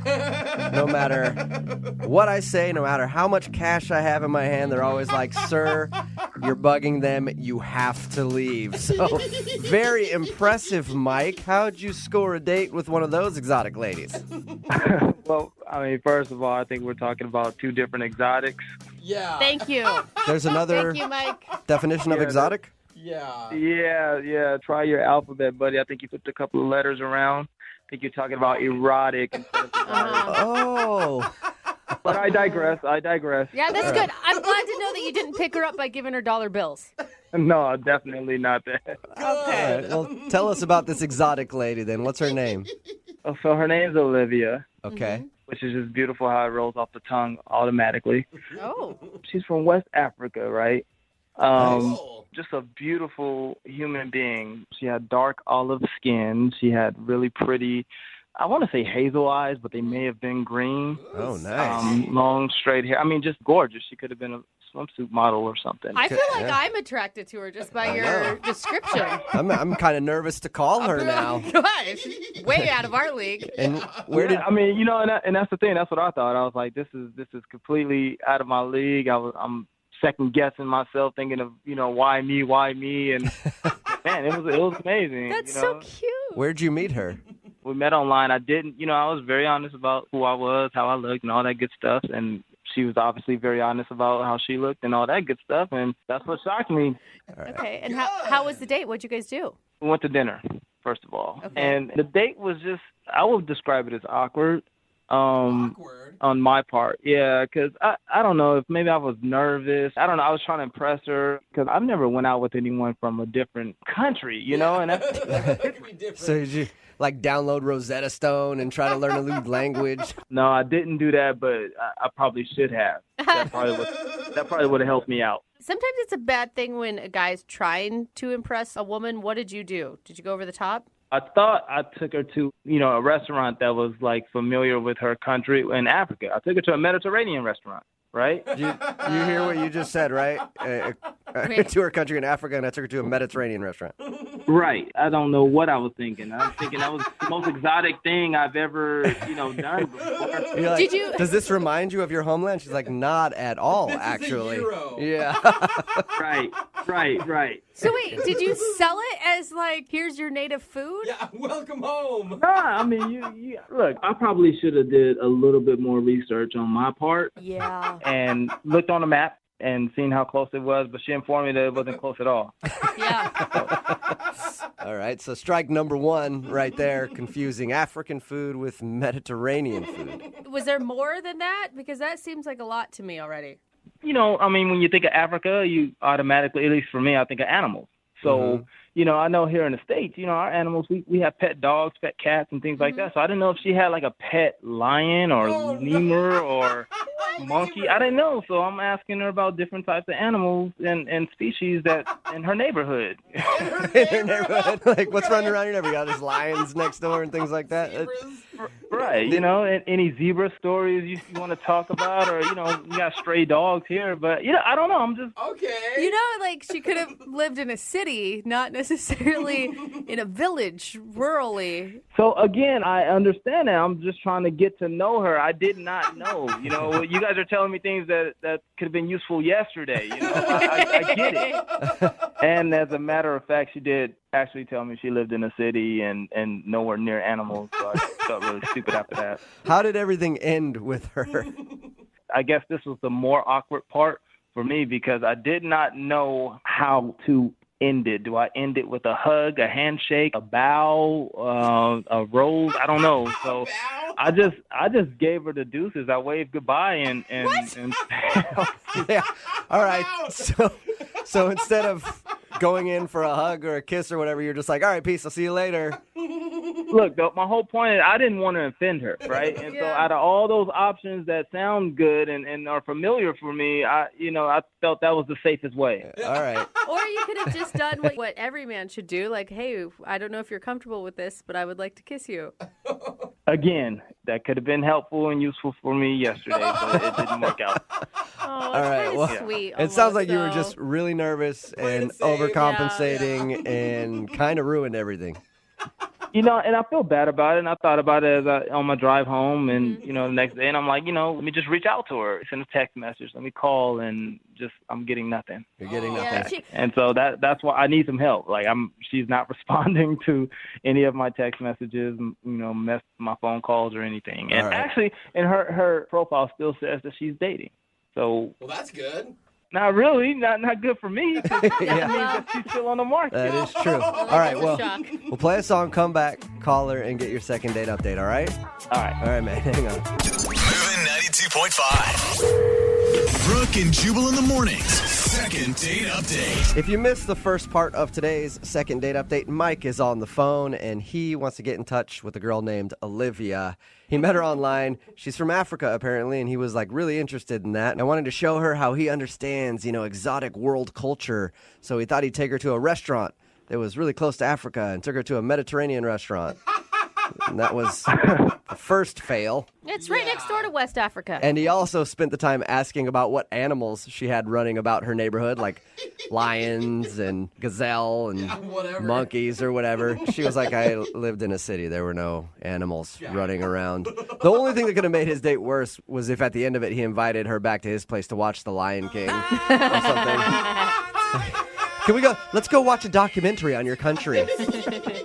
No matter what I say, no matter how much cash I have in my hand, they're always like, sir, you're bugging them. You have to leave. So very impressive, Mike. How'd you score a date with one of those exotic ladies? Well, I mean, first of all, I think we're talking about two different exotics. Yeah. Thank you. There's another Thank you, Mike. definition of exotic? Yeah. Try your alphabet, buddy. I think you flipped a couple of letters around. I think you're talking about erotic instead of erotic. Oh. But I digress. Yeah, that's good. I'm glad to know that you didn't pick her up by giving her dollar bills. No, definitely not that. Okay. All right, well, tell us about this exotic lady then. What's her name? So her name's Olivia. Okay. Which is just beautiful how it rolls off the tongue automatically. Oh. She's from West Africa, right? Just a beautiful human being. She had dark olive skin. She had really pretty, I want to say hazel eyes, but they may have been green. Oh, nice. Long, straight hair. I mean, just gorgeous. She could have been a swimsuit model or something. I feel like I'm attracted to her just by your description. I'm kind of nervous to call her now. Gosh, way out of our league. And where did I mean, you know, and that's the thing. That's what I thought. I was like, this is completely out of my league. I'm second guessing myself, thinking of, you know, why me, and man, it was amazing. That's you know? so cute. Where'd you meet her? We met online. I was very honest about who I was, how I looked, and all that good stuff. And she was obviously very honest about how she looked and all that good stuff. And that's what shocked me. Okay, and how was the date? What'd you guys do? We went to dinner, first of all. Okay. And the date was just, I would describe it as awkward. On my part, yeah, because I don't know if maybe I was nervous. I don't know. I was trying to impress her because I've never went out with anyone from a different country, you know. And that's So did you like download Rosetta Stone and try to learn a new language? No, I didn't do that, but I probably should have. That probably would have helped me out. Sometimes it's a bad thing when a guy's trying to impress a woman. What did you do? Did you go over the top? I thought I took her to, you know, a restaurant that was like familiar with her country in Africa. I took her to a Mediterranean restaurant, right? You hear what you just said, right? To her country in Africa, and I took her to a Mediterranean restaurant. Right. I don't know what I was thinking. I was thinking that was the most exotic thing I've ever, you know, done before. You're like, does this remind you of your homeland? She's like, not at all, actually. Yeah. Right. So wait, did you sell it as like, here's your native food? Yeah, welcome home. Nah, I mean, you look, I probably should have did a little bit more research on my part. Yeah. And looked on the map and seen how close it was, but she informed me that it wasn't close at all. Yeah. All right, so strike number one right there, confusing African food with Mediterranean food. Was there more than that? Because that seems like a lot to me already. You know, I mean, when you think of Africa, you automatically, at least for me, I think of animals. So, you know, I know here in the States, you know, our animals, we have pet dogs, pet cats, and things like that. So I didn't know if she had like a pet lion or lemur or monkey. I didn't know. So I'm asking her about different types of animals and species that in her neighborhood. In her neighborhood? Like, what's running around your neighborhood? There's lions next door and things like that? Right. You know, any zebra stories you want to talk about, or, you know, we got stray dogs here, but, you know, I don't know. I'm just... Okay. You know, like, she could have lived in a city, not necessarily in a village, rurally. So, again, I understand that. I'm just trying to get to know her. I did not know. You know, you guys are telling me things that could have been useful yesterday. You know, I get it. And as a matter of fact, she did actually tell me she lived in a city and nowhere near animals, so I felt really stupid after that. How did everything end with her? I guess this was the more awkward part for me because I did not know how to end it. Do I end it with a hug, a handshake, a bow, a rose? I don't know. So I just gave her the deuces. I waved goodbye and Yeah. All right. So instead of going in for a hug or a kiss or whatever, you're just like, all right, peace, I'll see you later. Look, my whole point is I didn't want to offend her, right? And so out of all those options that sound good and are familiar for me, I felt that was the safest way. All right. Or you could have just done what every man should do, like, hey, I don't know if you're comfortable with this, but I would like to kiss you. Again, that could have been helpful and useful for me yesterday, but it didn't work out. Oh, all right. Well, sweet. It sounds like you were just really nervous and overcompensating and kind of ruined everything. You know, and I feel bad about it, and I thought about it on my drive home, and, you know, the next day, and I'm like, you know, let me just reach out to her, send a text message, let me call, and just, I'm getting nothing. You're getting nothing. And so that's why I need some help. Like, she's not responding to any of my text messages, you know, my phone calls or anything. And actually, in her profile still says that she's dating. So. Well, that's good. Not really. Not good for me. 'Cause that means Yeah. that she's still on the market. That is true. All right, well, we'll play a song, come back, call her, and get your second date update, all right? All right. All right, man, hang on. Moving 92.5. Brooke and Jubal in the mornings. Second date update. If you missed the first part of today's second date update, Mike is on the phone, and he wants to get in touch with a girl named Olivia. He met her online. She's from Africa, apparently, and he was, like, really interested in that. And I wanted to show her how he understands, exotic world culture. So he thought he'd take her to a restaurant that was really close to Africa and took her to a Mediterranean restaurant. And that was the first fail. It's right next door to West Africa. And he also spent the time asking about what animals she had running about her neighborhood, like lions and gazelle and monkeys or whatever. She was like, I lived in a city. There were no animals running around. The only thing that could have made his date worse was if at the end of it he invited her back to his place to watch The Lion King or something. Can we go? Let's go watch a documentary on your country.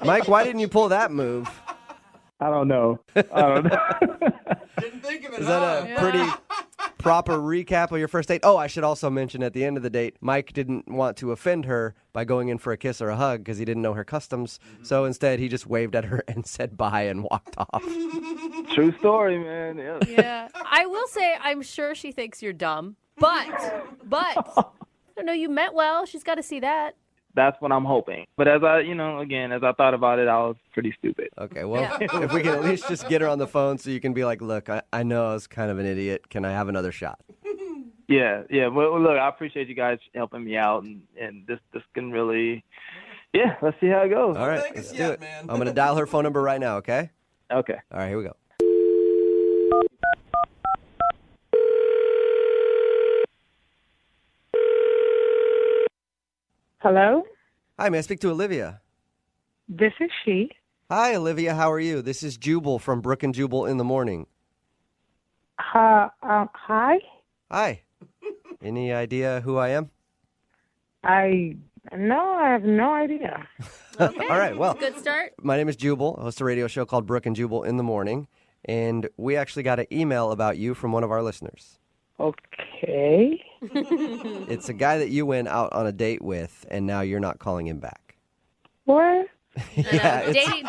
Mike, why didn't you pull that move? I don't know. Is that a pretty proper recap of your first date? Oh, I should also mention at the end of the date, Mike didn't want to offend her by going in for a kiss or a hug because he didn't know her customs. So instead, he just waved at her and said bye and walked off. True story, man. Yeah. I will say I'm sure she thinks you're dumb, but I don't know, you meant well. She's got to see that. That's what I'm hoping. But as I thought about it, I was pretty stupid. Okay, well, if we can at least just get her on the phone so you can be like, look, I know I was kind of an idiot. Can I have another shot? Yeah. Well, look, I appreciate you guys helping me out, and this can really, let's see how it goes. All right, let's do it. Man. I'm going to dial her phone number right now, okay? Okay. All right, here we go. Hello? Hi, may I speak to Olivia? This is she. Hi, Olivia. How are you? This is Jubal from Brooke and Jubal in the morning. Hi? Hi. Any idea who I am? No, I have no idea. Okay. All right, well. Good start. My name is Jubal. I host a radio show called Brooke and Jubal in the morning, and we actually got an email about you from one of our listeners. Okay. It's a guy that you went out on a date with, and now you're not calling him back. What? Yeah, Dating.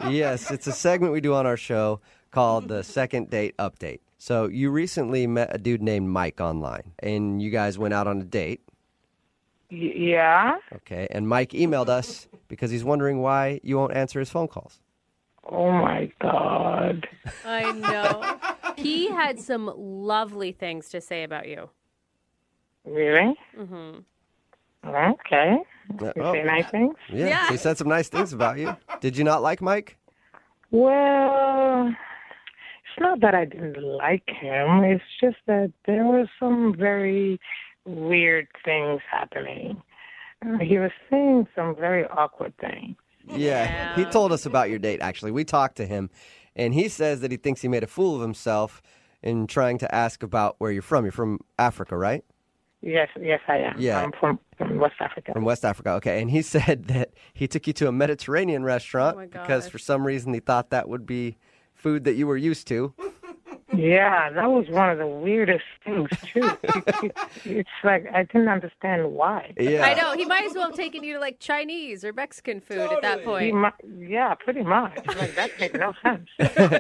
Yes, it's a segment we do on our show called the Second Date Update. So you recently met a dude named Mike online, and you guys went out on a date. Yeah? Okay, and Mike emailed us because he's wondering why you won't answer his phone calls. Oh, my God. I know. He had some lovely things to say about you. Really? Mm-hmm. Okay. You say nice things? Yeah, he said some nice things about you. Did you not like Mike? Well, it's not that I didn't like him. It's just that there were some very weird things happening. He was saying some very awkward things. Yeah, he told us about your date, actually. We talked to him, and he says that he thinks he made a fool of himself in trying to ask about where you're from. You're from Africa, right? Yes, I am. Yeah. I'm from West Africa. From West Africa, okay. And he said that he took you to a Mediterranean restaurant because for some reason he thought that would be food that you were used to. Yeah, that was one of the weirdest things, too. It's like, I didn't understand why. Yeah. I know. He might as well have taken you to, like, Chinese or Mexican food at that point. Yeah, pretty much. Like, that made no sense.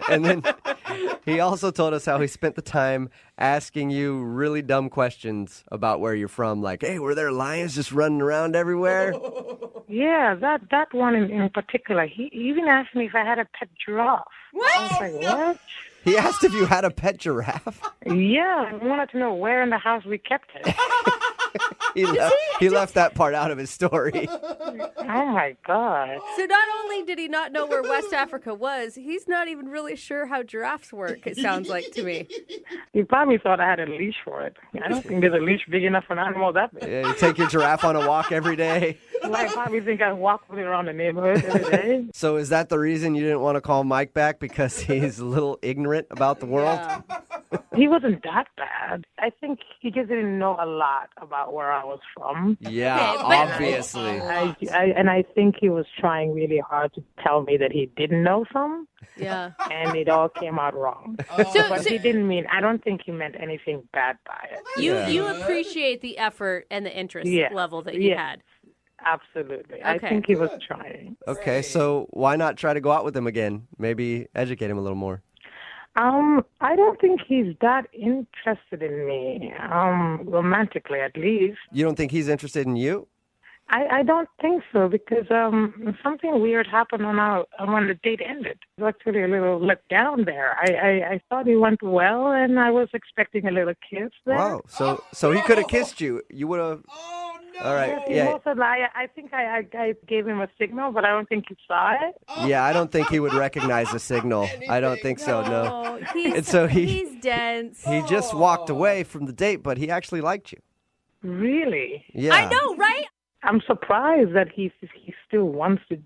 And then he also told us how he spent the time asking you really dumb questions about where you're from. Like, hey, were there lions just running around everywhere? Yeah, that one in particular. He even asked me if I had a pet giraffe. What? I was like, what? He asked if you had a pet giraffe. Yeah, I wanted to know where in the house we kept it. He left that part out of his story. Oh, my God. So not only did he not know where West Africa was, he's not even really sure how giraffes work, it sounds like to me. He probably thought I had a leash for it. I don't think there's a leash big enough for an animal that big. Yeah, you take your giraffe on a walk every day. Well, I probably think I walk with it around the neighborhood every day. So is that the reason you didn't want to call Mike back, because he's a little ignorant about the world? He wasn't that bad. I think he just didn't know a lot about where I was from. Yeah, Okay, but- obviously. I think he was trying really hard to tell me that he didn't know some, Yeah. and it all came out wrong. But he didn't mean, I don't think he meant anything bad by it. You appreciate the effort and the interest Yeah. level that he had. Absolutely. I Okay. think he was trying. Okay, so why not try to go out with him again? Maybe educate him a little more. I don't think he's that interested in me, romantically at least. You don't think he's interested in you? I don't think so because something weird happened when the date ended. It was actually a little let down there. I thought it went well, and I was expecting a little kiss there. Wow. So he could have kissed you. You would have. All right. He Yeah. also I think I gave him a signal, but I don't think he saw it. Yeah. I don't think he would recognize the signal. I don't think so. No. And so he's dense. he just walked away from the date, but he actually liked you. Really? Yeah. I know, right? I'm surprised that he still wants to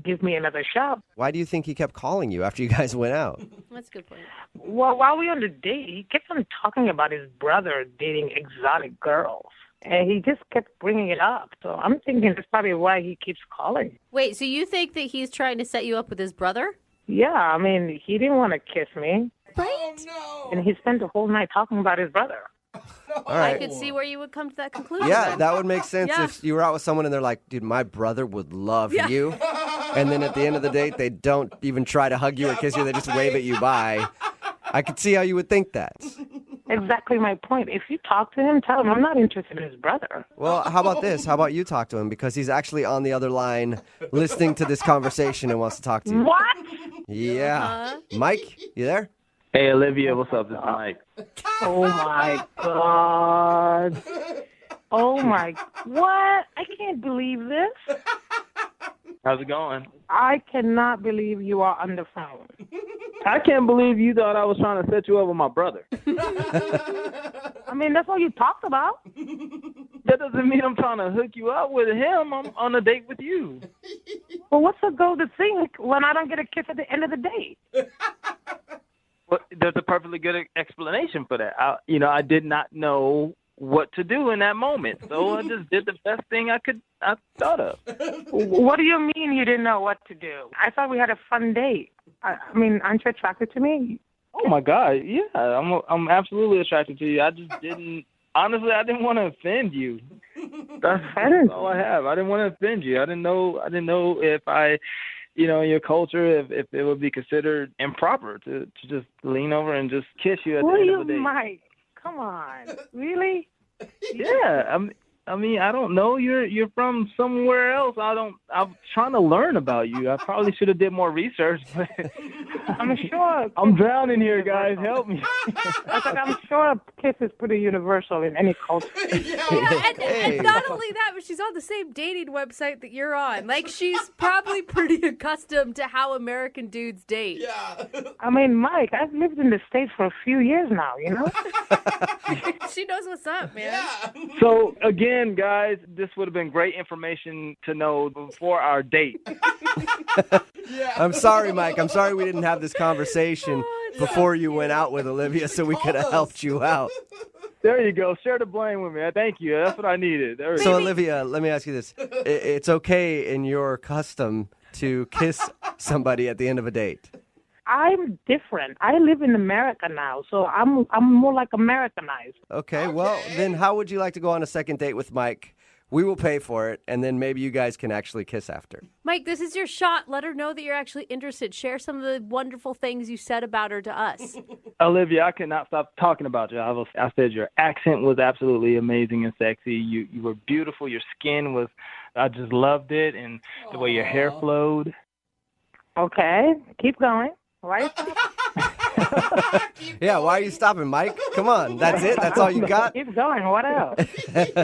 give me another shot. Why do you think he kept calling you after you guys went out? That's a good point. Well, while we were on the date, he kept on talking about his brother dating exotic girls. And he just kept bringing it up. So I'm thinking that's probably why he keeps calling. Wait, so you think that he's trying to set you up with his brother? Yeah, I mean, he didn't want to kiss me. Right? Oh, no. And he spent the whole night talking about his brother. All right. I could see where you would come to that conclusion. Yeah, then. that would make sense Yeah. if you were out with someone and they're like, dude, my brother would love Yeah. you. And then at the end of the date, they don't even try to hug you or kiss you. They just wave at you bye. I could see how you would think that. Exactly my point. If you talk to him, tell him I'm not interested in his brother. Well, how about this? How about you talk to him? Because he's actually on the other line listening to this conversation and wants to talk to you. What? Yeah. Mike, you there? Hey, Olivia, what's up? This is Mike. Oh, my God. Oh, my. What? I can't believe this. How's it going? I cannot believe you are on the phone. I can't believe you thought I was trying to set you up with my brother. I mean, that's all you talked about. That doesn't mean I'm trying to hook you up with him. I'm on a date with you. Well, what's the goal to think when I don't get a kiss at the end of the date? Well, there's a perfectly good explanation for that. I did not know what to do in that moment, so I just did the best thing I thought of. What do you mean you didn't know what to do? I thought we had a fun date. I mean, aren't you attracted to me? Oh my God, yeah, I'm absolutely attracted to you. I just didn't. Honestly, I didn't want to offend you. That's all I have. I didn't want to offend you. I didn't know if in your culture, if it would be considered improper to just lean over and just kiss you at the end of the day. Mike? Come on, really? Yeah, I mean, I don't know. You're from somewhere else. I'm trying to learn about you. I probably should have did more research. But I'm sure. I'm drowning here, guys. Help me. I'm sure a kiss is pretty universal in any culture. And not only that, but she's on the same dating website that you're on. Like, she's probably pretty accustomed to how American dudes date. Yeah. I mean, Mike, I've lived in the States for a few years now, you know? She knows what's up, man. Yeah. So, again, guys, this would have been great information to know before our date. I'm sorry, Mike. I'm sorry we didn't have this conversation before you went out with Olivia so we could have helped you out. There you go. Share the blame with me. Thank you. That's what I needed. There we So, go. Olivia, let me ask you this. It's okay in your custom to kiss somebody at the end of a date? I'm different. I live in America now, so I'm more like Americanized. Okay, well, then how would you like to go on a second date with Mike? We will pay for it, and then maybe you guys can actually kiss after. Mike, this is your shot. Let her know that you're actually interested. Share some of the wonderful things you said about her to us. Olivia, I could not stop talking about you. I said your accent was absolutely amazing and sexy. You were beautiful. Your skin was, I just loved it, and the way your hair flowed. Okay, keep going. Right? Yeah, why are you stopping, Mike? Come on, that's it? That's all you got? Keep going. What else?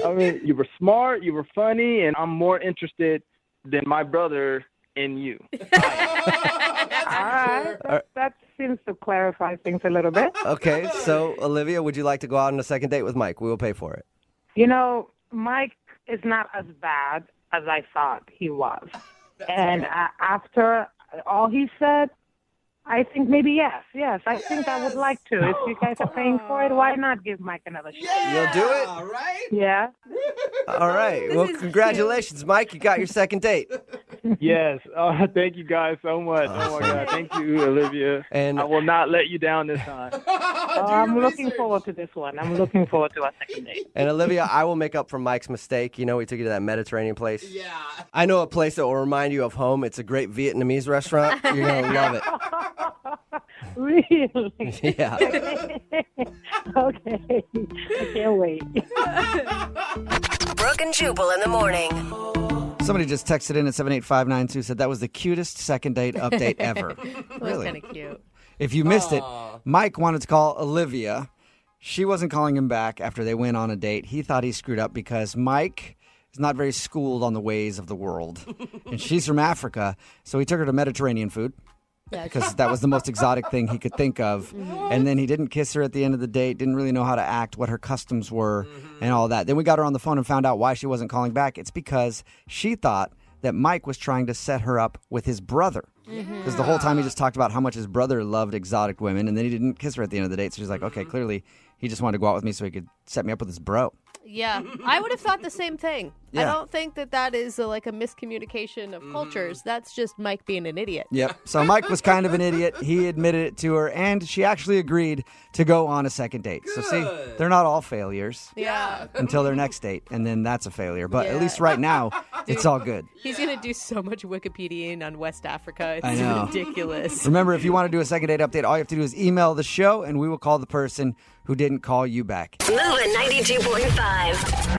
I mean, you were smart, you were funny, and I'm more interested than my brother in you. All right. That seems to clarify things a little bit. Okay, so, Olivia, would you like to go out on a second date with Mike? We will pay for it. You know, Mike is not as bad as I thought he was. And after all he said, I think maybe yes. I think I would like to. If you guys are paying for it, why not give Mike another shot? You'll do it? All right. Yeah. All right. Well, congratulations, Mike. You got your second date. Yes. Thank you guys so much. Oh my God. Thank you, Olivia. And I will not let you down this time. I'm looking forward to this one. I'm looking forward to our second date. And Olivia, I will make up for Mike's mistake. You know, we took you to that Mediterranean place. Yeah. I know a place that will remind you of home. It's a great Vietnamese restaurant. You're going to love it. Really? Yeah. Okay. I can't wait. Brooke and Jubal in the morning. Somebody just texted in at 78592, said that was the cutest second date update ever. It was Really? kind of cute. If you missed it, Mike wanted to call Olivia. She wasn't calling him back after they went on a date. He thought he screwed up because Mike is not very schooled on the ways of the world. And she's from Africa, so he took her to Mediterranean food. Because that was the most exotic thing he could think of. And then he didn't kiss her at the end of the date, didn't really know how to act, what her customs were, and all that. Then we got her on the phone and found out why she wasn't calling back. It's because she thought that Mike was trying to set her up with his brother. Because the whole time he just talked about how much his brother loved exotic women, and then he didn't kiss her at the end of the date. So she's like, okay, clearly he just wanted to go out with me so he could set me up with his bro. Yeah, I would have thought the same thing. I Yeah. don't think that is like a miscommunication of cultures. That's just Mike being an idiot. Yep. So Mike was kind of an idiot. He admitted it to her, and she actually agreed to go on a second date. So see, they're not all failures. Yeah. Until their next date, and then that's a failure. But at Yeah. least right now, it's all good. He's going to do so much Wikipediaing on West Africa. It's I know. ridiculous. Remember, if you want to do a second date update, all you have to do is email the show, and we will call the person who didn't call you back. Moving 92.5.